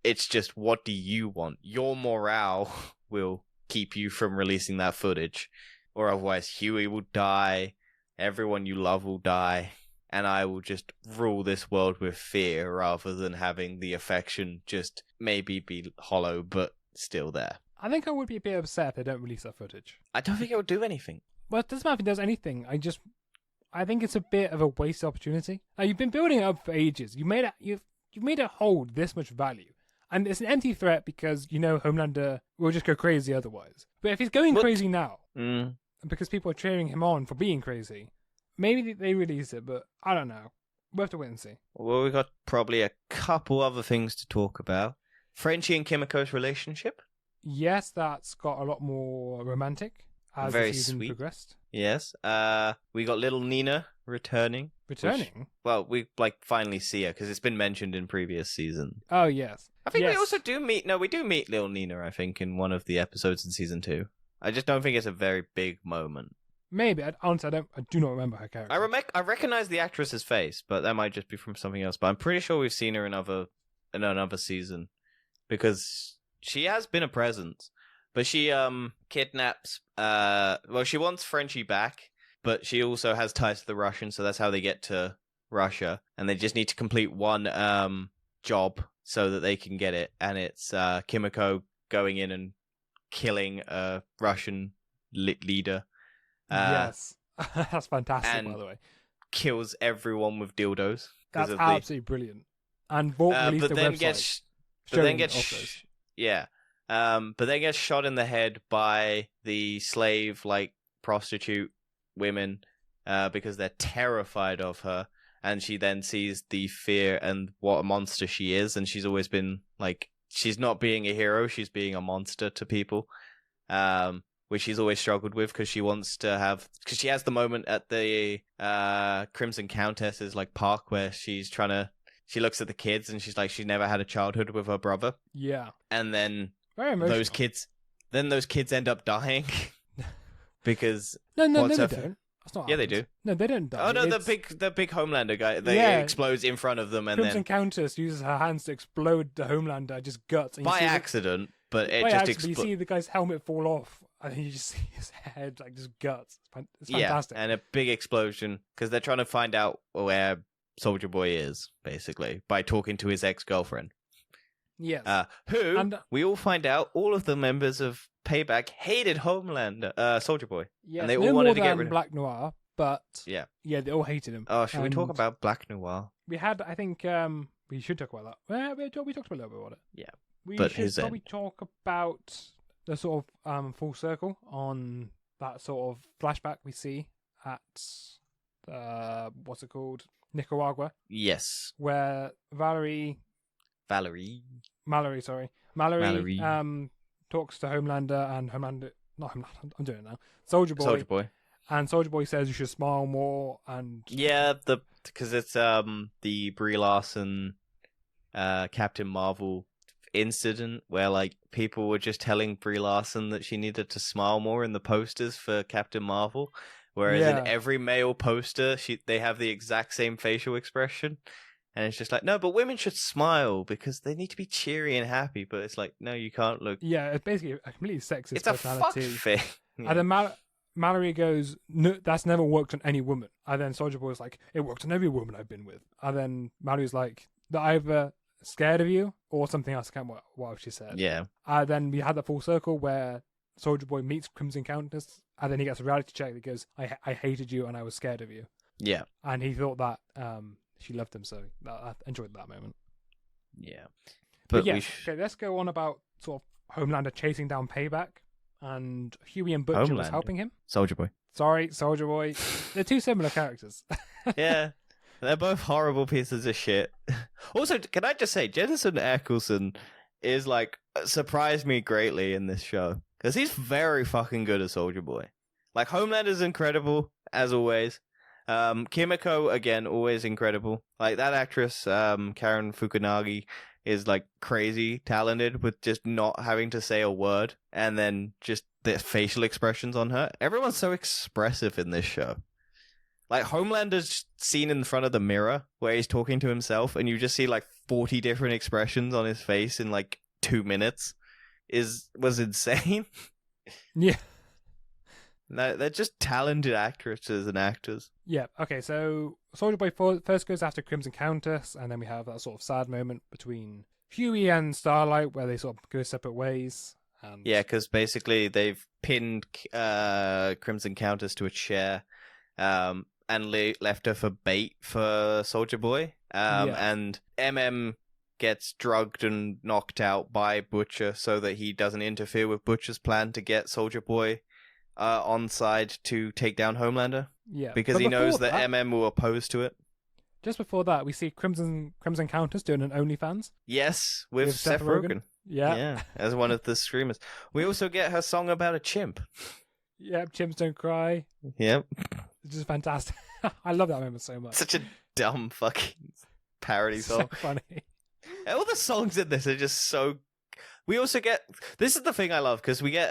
It's just, what do you want? Your morale will keep you from releasing that footage, or otherwise Huey will die, everyone you love will die. And I will just rule this world with fear rather than having the affection just maybe be hollow but still there. I think I would be a bit upset if they don't release that footage. I don't think it would do anything. Well, it doesn't matter if it does anything. I think it's a bit of a waste opportunity. You've been building it up for ages. You've made it hold this much value. And it's an empty threat because, Homelander will just go crazy otherwise. But if he's going crazy now, because people are cheering him on for being crazy, maybe they release it, but I don't know. We'll have to wait and see. Well, we've got probably a couple other things to talk about. Frenchie and Kimiko's relationship. Yes, that's got a lot more romantic as the season progressed. Yes. We got little Nina returning. Returning? Well, we finally see her because it's been mentioned in previous season. Oh, yes. I think we also do meet... No, we do meet Lil Nina, I think, in one of the episodes in season 2. I just don't think it's a very big moment. Maybe. Honestly, I do not remember her character. I recognize the actress's face, but that might just be from something else. But I'm pretty sure we've seen her in another season because she has been a presence. But she kidnaps... she wants Frenchie back, but she also has ties to the Russians, so that's how they get to Russia. And they just need to complete one job so that they can get it. And it's Kimiko going in and killing a Russian leader. Yes. That's fantastic, by the way. Kills everyone with dildos. That's absolutely brilliant. And Vault released a website. But then gets shot in the head by the slave, prostitute women because they're terrified of her. And she then sees the fear and what a monster she is. And she's always been, she's not being a hero. She's being a monster to people. Which she's always struggled with because she wants to have... Because she has the moment at the Crimson Countess's, park where she's trying to... She looks at the kids and she's like, she's never had a childhood with her brother. Yeah. And then very emotional. those kids end up dying. Because... No, they don't. That's not they do. No, they don't die. Oh, no, the big Homelander guy. They explodes in front of them and Crimson Countess uses her hands to explode the Homelander, just guts. And by accident, but it just explodes. You see the guy's helmet fall off. And you just see his head, just guts. It's fantastic. Yeah, and a big explosion, because they're trying to find out where Soldier Boy is, basically, by talking to his ex-girlfriend. Yes. We all find out, all of the members of Payback hated Soldier Boy. Yeah, and they all wanted to get rid of him. Black Noir, but yeah, they all hated him. Oh, should we talk about Black Noir? We had, I think, we should talk about that. We talked a little bit about it. Yeah. We should probably talk about... the sort of full circle on that sort of flashback we see at what's it called? Nicaragua. Yes. Where Mallory talks to Homelander and I'm doing it now. Soldier Boy. And Soldier Boy says you should smile more and because it's the Brie Larson Captain Marvel incident where people were just telling Brie Larson that she needed to smile more in the posters for Captain Marvel, whereas in every male poster they have the exact same facial expression, and it's just no, but women should smile because they need to be cheery and happy, but it's no, you can't look. It's basically a completely sexist it's personality. A fuck thing. And then Mallory goes, no, that's never worked on any woman. And then Soldier Boy's it worked on every woman I've been with. And then Mallory's they're either scared of you or something else. I can't remember what she said. Yeah. Then we had the full circle where Soldier Boy meets Crimson Countess, and then he gets a reality check that goes, I hated you and I was scared of you. Yeah. And he thought that she loved him, so I enjoyed that moment. Yeah. But okay, let's go on about sort of Homelander chasing down Payback, and Huey and Butcher was helping him. Soldier Boy. Sorry, Soldier Boy. They're two similar characters. Yeah. They're both horrible pieces of shit. Also, can I just say, Jensen Ackles is surprised me greatly in this show. Because he's very fucking good at Soldier Boy. Homelander's incredible, as always. Kimiko, again, always incredible. That actress, Karen Fukunaga, is crazy talented with just not having to say a word. And then just the facial expressions on her. Everyone's so expressive in this show. Homelander's scene in front of the mirror where he's talking to himself and you just see 40 different expressions on his face in 2 minutes was insane. Yeah. They're just talented actresses and actors. Yeah. Okay, so Soldier Boy first goes after Crimson Countess, and then we have that sort of sad moment between Huey and Starlight where they sort of go separate ways. Yeah, because basically they've pinned Crimson Countess to a chair. And left her for bait for Soldier Boy. And gets drugged and knocked out by Butcher so that he doesn't interfere with Butcher's plan to get Soldier Boy on side to take down Homelander. Yeah. Because he knows that will oppose to it. Just before that, we see Crimson Countess doing an OnlyFans. Yes, with Seth Rogen. Yeah, as one of the streamers. We also get her song about a chimp. Yep, chimps don't cry. Yep. It's just fantastic. I love that moment so much. Such a dumb fucking parody song. So funny. All the songs in this are just so. We also get. This is the thing I love because we get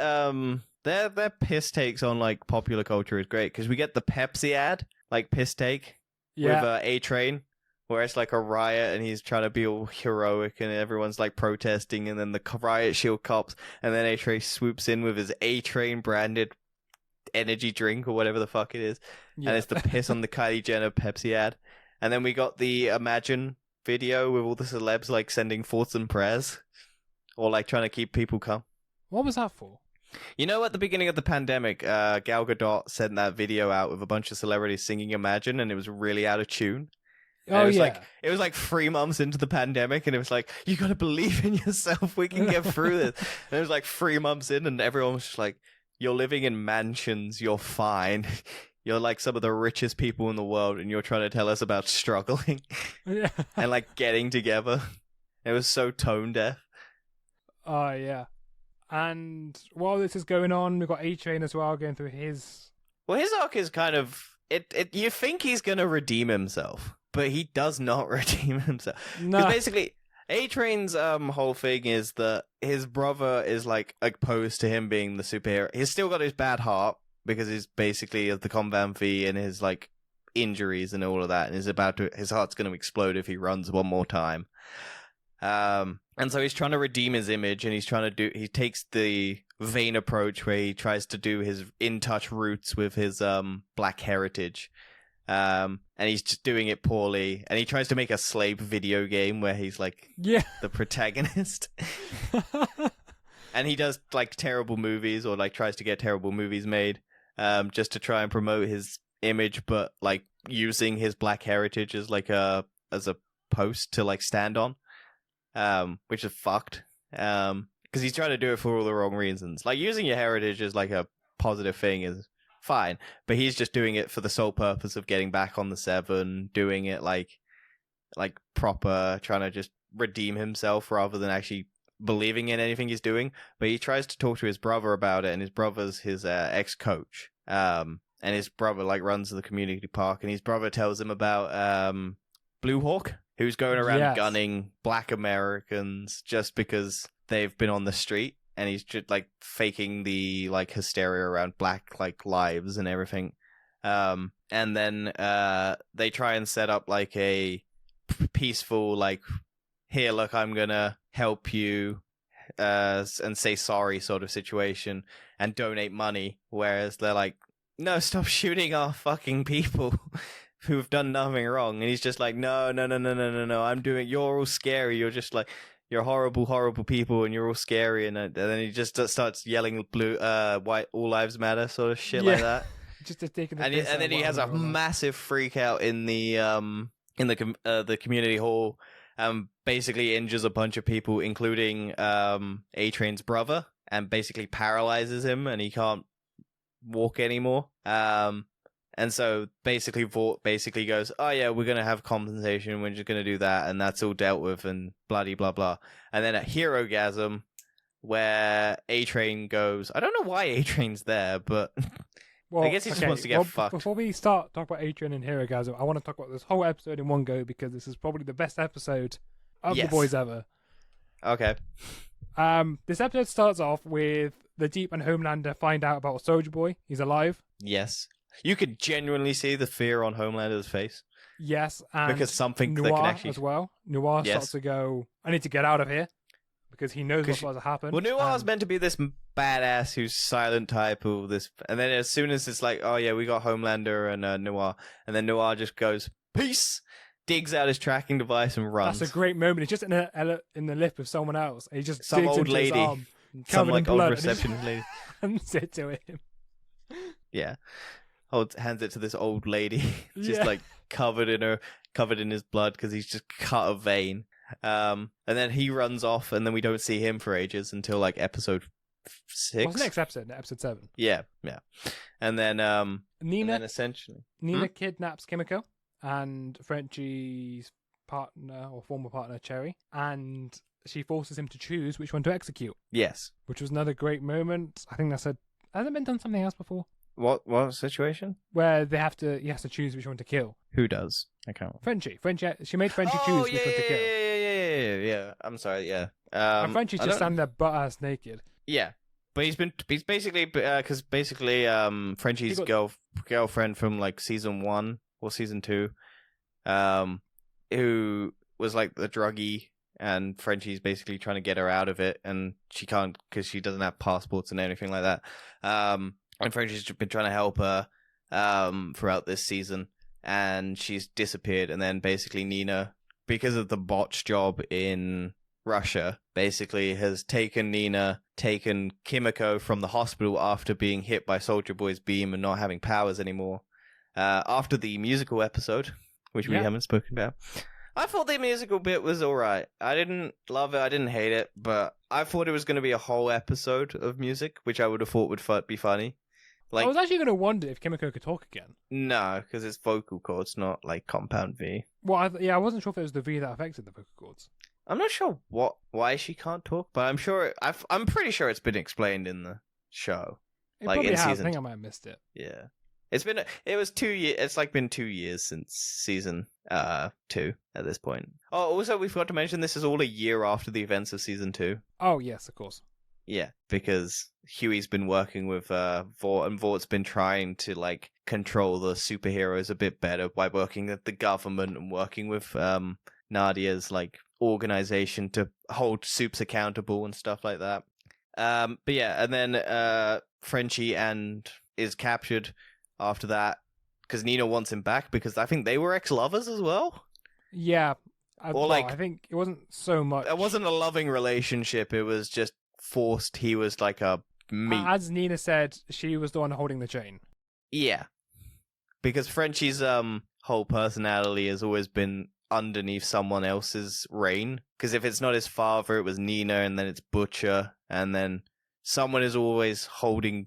their piss takes on like popular culture is great because we get the Pepsi ad like piss take with A-Train. Where it's like a riot and he's trying to be all heroic and everyone's like protesting and then the riot shield cops and then A-Train swoops in with his A-Train branded energy drink or whatever the fuck it is. Yeah. And it's the piss on the Kylie Jenner Pepsi ad. And then we got the Imagine video with all the celebs like sending thoughts and prayers or like trying to keep people calm. What was that for? You know, at the beginning of the pandemic, Gal Gadot sent that video out with a bunch of celebrities singing Imagine and it was really out of tune. And it was like 3 months into the pandemic, and it was like, you gotta believe in yourself. We can get through this. And it was like 3 months in, and everyone was just like, "You're living in mansions. You're fine. You're like some of the richest people in the world, and you're trying to tell us about struggling and like getting together." It was so tone deaf. Oh yeah. And while this is going on, we've got A-Train as well going through his. Well, his arc is kind of you think he's gonna redeem himself. But he does not redeem himself. No. Because basically, A-Train's whole thing is that his brother is like opposed to him being the superhero. He's still got his bad heart because he's basically of the Convanthi and his like injuries and all of that, and his heart's going to explode if he runs one more time. And so he's trying to redeem his image, and he takes the vain approach where he tries to do his in touch roots with his black heritage. And he's just doing it poorly, and he tries to make a slave video game where he's like the protagonist. And he does like terrible movies or like tries to get terrible movies made just to try and promote his image, but like using his black heritage as like as a post to like stand on, which is fucked because he's trying to do it for all the wrong reasons. Like using your heritage as like a positive thing is fine, but he's just doing it for the sole purpose of getting back on the Seven, doing it like proper, trying to just redeem himself rather than actually believing in anything he's doing. But he tries to talk to his brother about it, and his brother's his ex-coach, and his brother like runs the community park, and his brother tells him about Blue Hawk, who's going around gunning black Americans just because they've been on the street. And he's just like faking the like hysteria around black like lives and everything. And then they try and set up like a peaceful like, here, look, I'm gonna help you and say sorry sort of situation and donate money. Whereas they're like, no, stop shooting our fucking people who've done nothing wrong. And he's just like, no, you're all scary. You're just like, you're horrible, horrible people, and you're all scary, and then he just starts yelling white, all lives matter, sort of shit like that. Just taking the and then he has a massive freak out in the community hall, basically injures a bunch of people, including A-Train's brother, and basically paralyzes him, and he can't walk anymore. And so basically Vought basically goes, oh yeah, we're going to have compensation, we're just going to do that, and that's all dealt with, and bloody blah blah. And then at Herogasm, where A-Train goes, I don't know why A-Train's there, but I guess he just wants to get fucked. Before we start talking about A-Train and Herogasm, I want to talk about this whole episode in one go, because this is probably the best episode of The Boys ever. Okay. This episode starts off with the Jeep and Homelander find out about Soldier Boy. He's alive. Yes. You could genuinely see the fear on Homelander's face. Yes, and because something Noir that can actually... as well. Noir starts to go, I need to get out of here, because he knows what's about to happen. Well, Noir's meant to be this badass who's silent type, or this, and then as soon as it's like, oh yeah, we got Homelander and Noir, and then Noir just goes, peace, digs out his tracking device and runs. That's a great moment. He's just in the lip of someone else. And he just some digs old into lady, his arm, some like old receptionist lady, and said to him. Yeah. Hands it to this old lady, just like covered in his blood because he's just cut a vein. And then he runs off, and then we don't see him for ages until like episode 6. What's the next episode? Episode 7. Yeah. And then Nina essentially kidnaps Kimiko and Frenchie's partner or former partner Cherry, and she forces him to choose which one to execute. Yes, which was another great moment. I think hasn't been done something else before. What situation? Where he has to choose which one to kill. Who does? I can't. Frenchie. She made Frenchie choose which one to kill. Yeah. I'm sorry. Yeah. And Frenchie's just standing there butt ass naked. Yeah, but he's basically because Frenchie's girlfriend from like season 1 or season 2, who was like the druggie, and Frenchie's basically trying to get her out of it, and she can't because she doesn't have passports and anything like that. And Frenchie's been trying to help her throughout this season, and she's disappeared. And then basically Nina, because of the botch job in Russia, basically has taken Kimiko from the hospital after being hit by Soldier Boy's beam and not having powers anymore. After the musical episode, which we haven't spoken about. I thought the musical bit was alright. I didn't love it, I didn't hate it, but I thought it was going to be a whole episode of music, which I would have thought would be funny. Like, I was actually going to wonder if Kimiko could talk again. No, because it's vocal cords, not like compound V. Well, I wasn't sure if it was the V that affected the vocal cords. I'm not sure why she can't talk, but I'm pretty sure it's been explained in the show. It like probably has. I think I might have missed it. Yeah. It was 2 years. It's like been 2 years since season 2 at this point. Oh, also we forgot to mention this is all a year after the events of season 2. Oh yes, of course. Yeah, because Huey's been working with Vought, and Vaught's been trying to like control the superheroes a bit better by working with the government and working with Nadia's like organization to hold Supes accountable and stuff like that. But yeah, and then Frenchie is captured after that because Nina wants him back because I think they were ex-lovers as well. Yeah, I think it wasn't so much. It wasn't a loving relationship. It was just forced. He was like a meat. As Nina said, she was the one holding the chain. Yeah, because Frenchie's whole personality has always been underneath someone else's reign. Because if it's not his father, it was Nina, and then it's Butcher, and then someone is always holding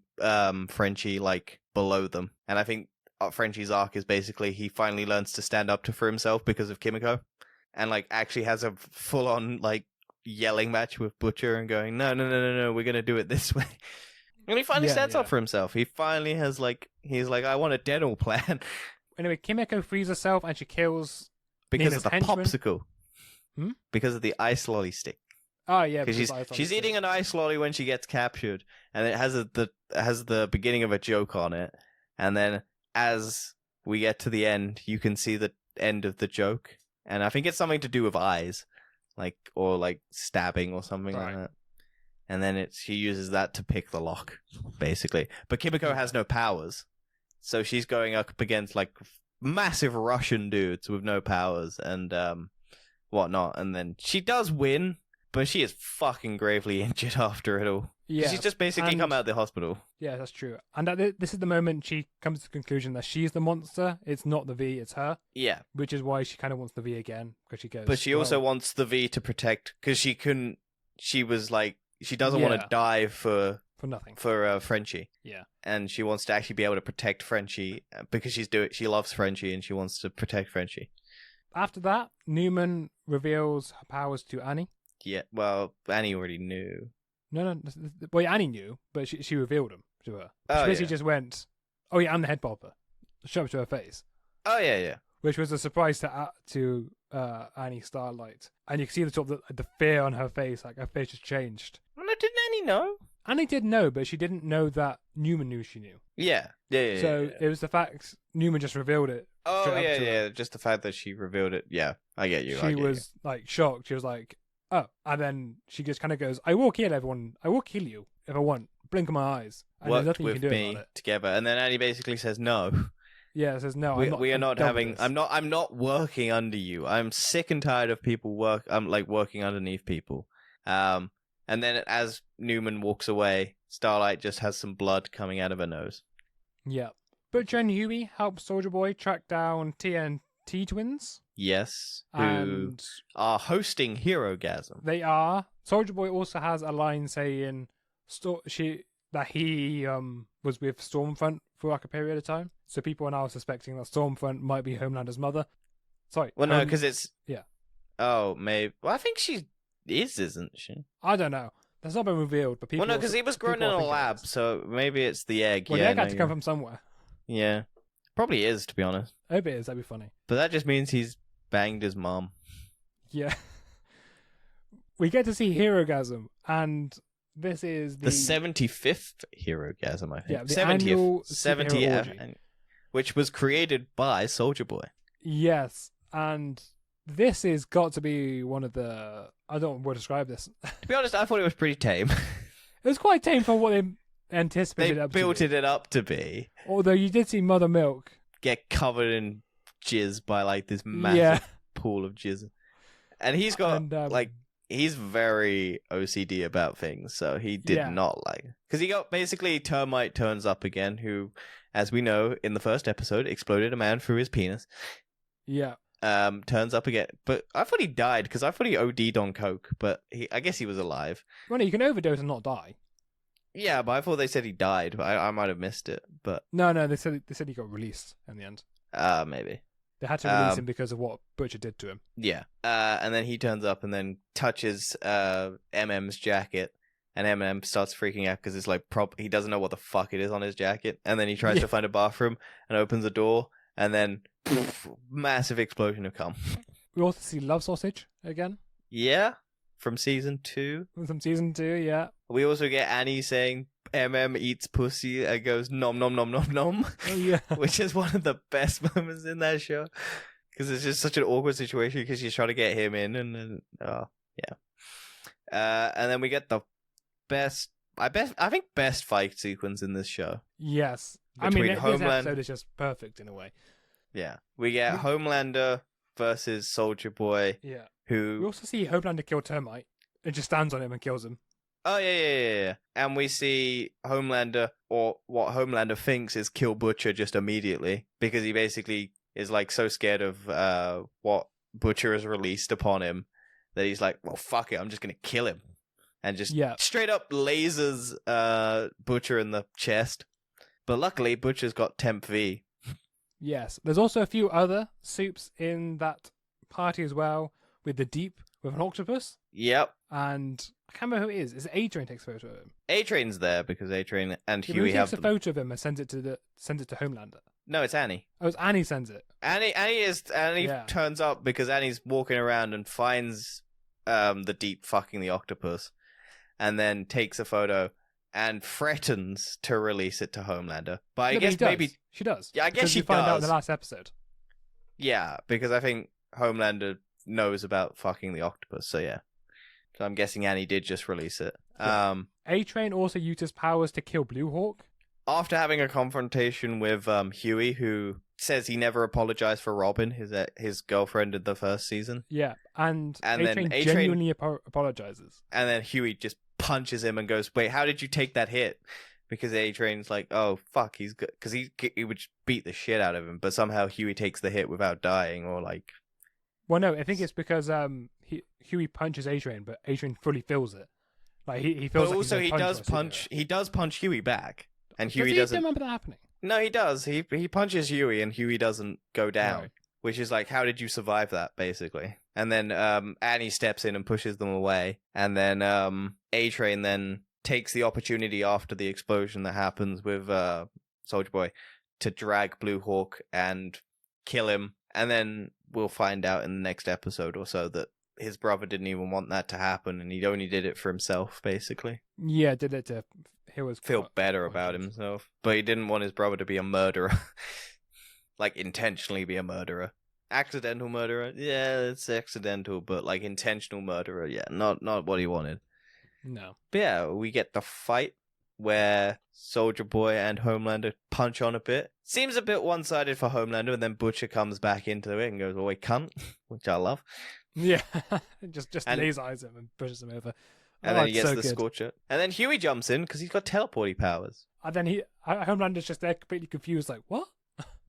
Frenchie like below them. And I think Frenchie's arc is basically he finally learns to stand up for himself because of Kimiko, and like actually has a full on like yelling match with Butcher and going, no, we're gonna do it this way. And he finally stands up for himself. He finally has he's like, I want a dental plan. Anyway, Kimiko frees herself and she kills because Nina's of the henchman. popsicle. Because of the ice lolly stick. Oh yeah, because she's eating an ice lolly when she gets captured, and it has the beginning of a joke on it, and then as we get to the end, you can see the end of the joke, and I think it's something to do with eyes, or stabbing or something like that. And then she uses that to pick the lock, basically. But Kimiko has no powers, so she's going up against massive Russian dudes with no powers and whatnot, and then she does win. But she is fucking gravely injured after it all. Yeah, she's just basically come out of the hospital. Yeah, that's true. And this is the moment she comes to the conclusion that she's the monster. It's not the V, it's her. Yeah. Which is why she kind of wants the V again, because she goes... But she also wants the V to protect, because she doesn't want to die for nothing. For Frenchie. Yeah. And she wants to actually be able to protect Frenchie, because she loves Frenchie, and she wants to protect Frenchie. After that, Newman reveals her powers to Annie. Yeah, well, Annie already knew. No. Well, Annie knew, but she revealed them to her. She basically just went, "Oh yeah, I'm the head bopper." Show up to her face. Oh yeah. Which was a surprise to Annie Starlight, and you can see the fear on her face. Like her face just changed. Well, didn't Annie know? Annie did know, but she didn't know that Newman knew she knew. Yeah. So it was the fact Newman just revealed it. Oh yeah. Just the fact that she revealed it. Yeah, I get you. She was shocked. She was like, oh, and then she just kind of goes, I will kill everyone. I will kill you if I want. Blink of my eyes. And there's nothing you can do about it. Together. And then Annie basically says no. Yeah, says no. I'm not working under you. I'm sick and tired of people working underneath people. And then as Newman walks away, Starlight just has some blood coming out of her nose. Yeah. Butcher and Huey help Soldier Boy track down TNT twins. Yes, who are hosting Herogasm. They are. Soldier Boy also has a line saying that he was with Stormfront for a period of time. So people are now suspecting that Stormfront might be Homelander's mother. Sorry. Well, no, because it's... Yeah. Oh, maybe... Well, I think she is, isn't she? I don't know. That's not been revealed, but people. Well, no, because he was grown in a lab, so maybe it's the egg. Well, yeah, the egg had to come from somewhere. Yeah, probably is, to be honest. I hope it is. That'd be funny. But that just means he's banged his mom. Yeah. We get to see Herogasm, and this is the 75th Herogasm, I think. Yeah, the annual 70th, which was created by Soulja Boy. Yes, and this has got to be one of the... I don't know how to describe this. To be honest, I thought it was pretty tame. It was quite tame for what they anticipated. They built it up to be. Although you did see Mother Milk get covered in jizz by like this massive pool of jizz. And he's got he's very OCD about things, so he did not like it. Because he got basically Termite turns up again, who, as we know in the first episode, exploded a man through his penis. Yeah. Turns up again. But I thought he died because I thought he OD'd on coke, but I guess he was alive. Well, no, you can overdose and not die. Yeah, but I thought they said he died. I might have missed it, but no, they said he got released in the end. Maybe. They had to release him because of what Butcher did to him. Yeah. And then he turns up and then touches MM's jacket, and MM starts freaking out because it's like he doesn't know what the fuck it is on his jacket, and then he tries to find a bathroom and opens the door, and then massive explosion of cum. We also see Love Sausage again. Yeah, from season 2. From season 2, yeah. We also get Annie saying MM eats pussy and goes nom nom nom nom nom. Oh, yeah. Which is one of the best moments in that show. Because it's just such an awkward situation because she's trying to get him in and then, and then we get the best fight sequence in this show. Yes. Between this episode is just perfect in a way. Yeah. We get Homelander versus Soulja Boy. Yeah. Who... We also see Homelander kill Termite. It just stands on him and kills him. Oh, yeah. And we see Homelander, or what Homelander thinks is kill Butcher just immediately, because he basically is like so scared of what Butcher has released upon him that he's like, well, fuck it, I'm just going to kill him. And just straight up lasers Butcher in the chest. But luckily, Butcher's got Temp V. Yes. There's also a few other soups in that party as well, with the Deep, with an octopus. Yep. And I can't remember who it is. Is it A-Train takes a photo of him? A-Train's there because A-Train and Huey have takes a photo of him and sends it to Homelander. No, it's Annie. Oh, it's Annie sends it. Annie turns up because Annie's walking around and finds the Deep fucking the octopus, and then takes a photo and threatens to release it to Homelander. But I guess maybe she does. Yeah, I guess she find out in the last episode. Yeah, because I think Homelander knows about fucking the octopus. So yeah. So I'm guessing Annie did just release it. Yeah. A-Train also uses powers to kill Blue Hawk. After having a confrontation with Huey, who says he never apologized for Robin, his girlfriend in the first season. Yeah, and A-Train genuinely apologizes. And then Huey just punches him and goes, wait, how did you take that hit? Because A-Train's like, oh, fuck, he's good. Because he would beat the shit out of him, but somehow Huey takes the hit without dying, or like... Well, no, I think it's because Huey punches A-Train, but A-Train fully feels it. Like he feels. But also, he does punch Huey back, and Huey doesn't. Does he remember that happening? No, he does. He punches Huey, and Huey doesn't go down, right. Which is like, how did you survive that, basically? And then Annie steps in and pushes them away, and then A-Train then takes the opportunity after the explosion that happens with Soulja Boy to drag Blue Hawk and kill him, and then we'll find out in the next episode or so that his brother didn't even want that to happen, and he only did it for himself, basically. Yeah, did it to feel better about himself, but he didn't want his brother to be a murderer, like intentionally be a murderer. Accidental murderer, yeah, it's accidental, but like intentional murderer, yeah, not what he wanted. No. But yeah, we get the fight where Soulja Boy and Homelander punch on a bit. Seems a bit one-sided for Homelander, and then Butcher comes back into it and goes, "Oh, wait, cunt," which I love. Yeah, just laser eyes him and pushes him over. And then he gets the Scorcher. And then Huey jumps in because he's got teleporty powers. And then Homelander's just there completely confused, like, what?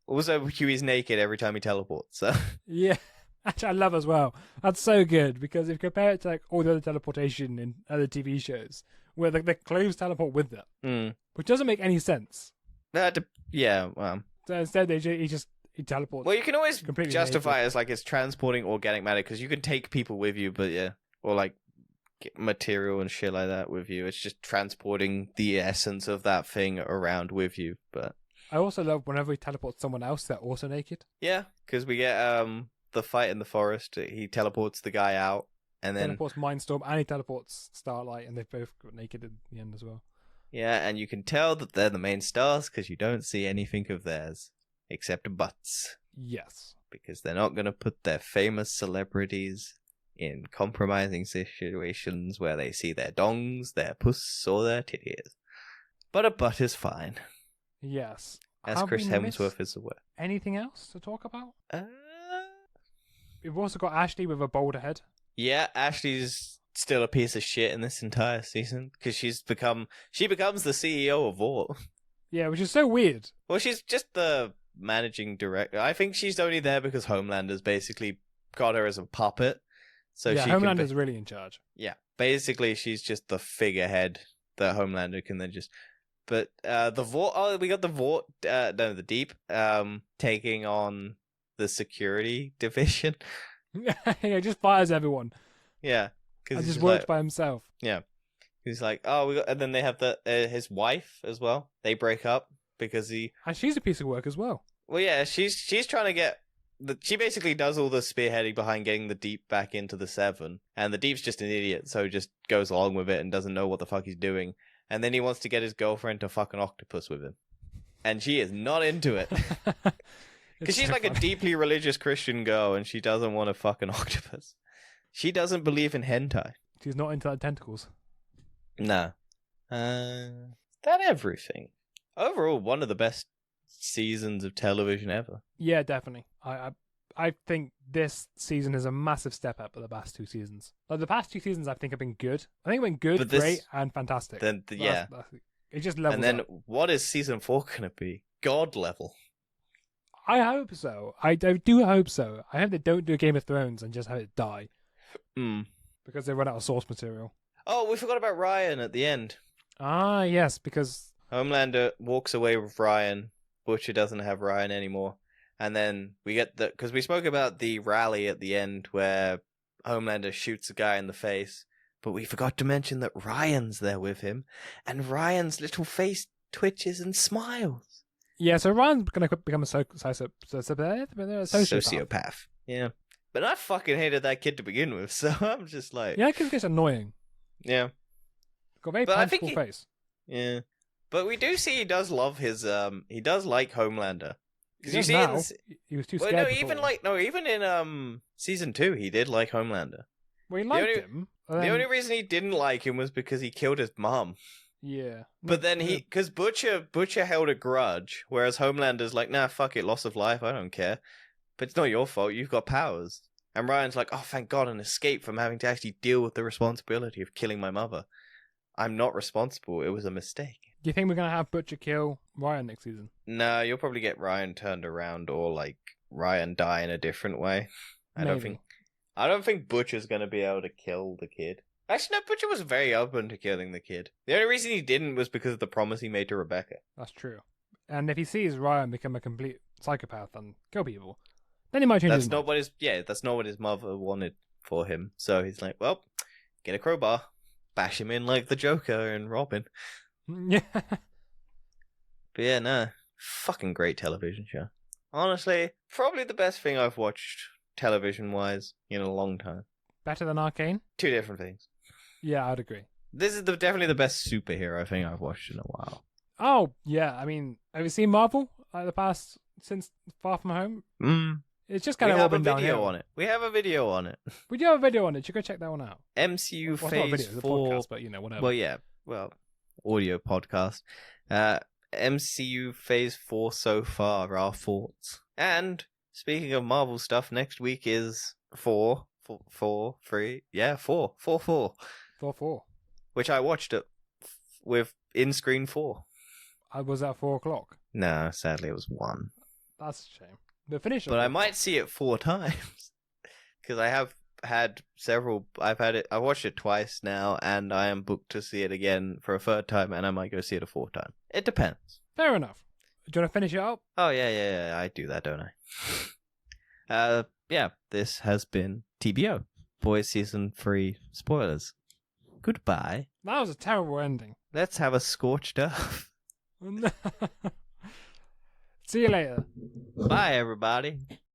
Also, Huey's naked every time he teleports, so... Yeah, actually I love as well. That's so good, because if you compare it to like all the other teleportation in other TV shows, where the clothes teleport with them, which doesn't make any sense. Yeah, well... So instead, he teleports. Well, you can always justify it as like it's transporting organic matter, because you can take people with you, but yeah. Or like material and shit like that with you. It's just transporting the essence of that thing around with you. But I also love whenever he teleports someone else, they're also naked. yeah, because we get the fight in the forest. He teleports the guy out, and then teleports Mindstorm, and he teleports Starlight, and they both got naked in the end as well. Yeah, and you can tell that they're the main stars because you don't see anything of theirs except butts. Yes, because they're not going to put their famous celebrities in compromising situations where they see their dongs, their puss, or their titties. But a butt is fine. Yes. As Chris Hemsworth is aware. Anything else to talk about? Uh... We've also got Ashley with a boulder head. Yeah, Ashley's still a piece of shit in this entire season because she becomes the CEO of Vought. Yeah, which is so weird. Well, she's just the managing director. I think she's only there because Homelander's basically got her as a puppet. So yeah, Homelander's really in charge. Yeah, basically she's just the figurehead that Homelander can then just. But the Vought. Oh, we got the Vought. No, the Deep. Taking on the security division. Yeah, just fires everyone. Yeah, because he just works by himself. Yeah, he's like, oh, and then they have his wife as well. They break up because and she's a piece of work as well. Well, yeah, she's trying to get. She basically does all the spearheading behind getting the Deep back into the Seven, and the Deep's just an idiot, so just goes along with it and doesn't know what the fuck he's doing. And then he wants to get his girlfriend to fuck an octopus with him, and she is not into it. Because she's so like funny. A deeply religious Christian girl, and she doesn't want to fuck an octopus. She doesn't believe in hentai. She's not into tentacles. No. That everything. Overall, one of the best seasons of television ever. Yeah, definitely. I think this season is a massive step up of the past 2 seasons. Like the past 2 seasons, I think have been good. I think it's been good, great, and fantastic. Then yeah, it just levels. And then up. What is season 4 gonna be? God level. I hope so. I do hope so. I hope they don't do Game of Thrones and just have it die. Because they run out of source material. Oh, we forgot about Ryan at the end. Ah, yes, because Homelander walks away with Ryan. Butcher doesn't have Ryan anymore. And then we get because we spoke about the rally at the end where Homelander shoots a guy in the face. But we forgot to mention that Ryan's there with him. And Ryan's little face twitches and smiles. Yeah, so Ryan's going to become a sociopath. Yeah. But I fucking hated that kid to begin with, so I'm just like... Yeah, because it's annoying. Yeah. Got a very punchable face. Yeah. But we do see he does love his... He does like Homelander. Because you see he was too scared even in season 2, he did like Homelander. Well, he liked him. The only reason he didn't like him was because he killed his mom. Yeah. But then because Butcher held a grudge, whereas Homelander's like, nah, fuck it, loss of life, I don't care. But it's not your fault, you've got powers. And Ryan's like, oh, thank God, an escape from having to actually deal with the responsibility of killing my mother. I'm not responsible, it was a mistake. Do you think we're going to have Butcher kill Ryan next season? No, you'll probably get Ryan turned around or, like, Ryan die in a different way. I don't think Butcher's going to be able to kill the kid. Actually, no, Butcher was very open to killing the kid. The only reason he didn't was because of the promise he made to Rebecca. That's true. And if he sees Ryan become a complete psychopath and kill people, then he might change his mind. That's not what his mother wanted for him. So he's like, well, get a crowbar, bash him in like the Joker and Robin. Yeah. But yeah, no. Fucking great television show. Honestly, probably the best thing I've watched television-wise in a long time. Better than Arcane? 2 different things. Yeah, I'd agree. This is definitely the best superhero thing I've watched in a while. Oh, yeah. I mean, have you seen Marvel since Far From Home? It's just kind of all been downhill. We have a video on it. We do have a video on it. You go check that one out. MCU Phase not a video, 4. Podcast, but whatever. Well, yeah. Well, audio podcast. MCU Phase 4 so far, our thoughts. And speaking of Marvel stuff, next week is 4. Which I watched it with in-screen 4. I was at 4 o'clock. No, sadly it was 1. That's a shame. But I might see it 4 times. Because I have had several... I watched it twice now, and I am booked to see it again for a 3rd time, and I might go see it a 4th time. It depends. Fair enough. Do you want to finish it up? Oh, yeah. I do that, don't I? Yeah, this has been TBO. Boys Season 3 spoilers. Goodbye. That was a terrible ending. Let's have a scorched earth. See you later. Bye, everybody.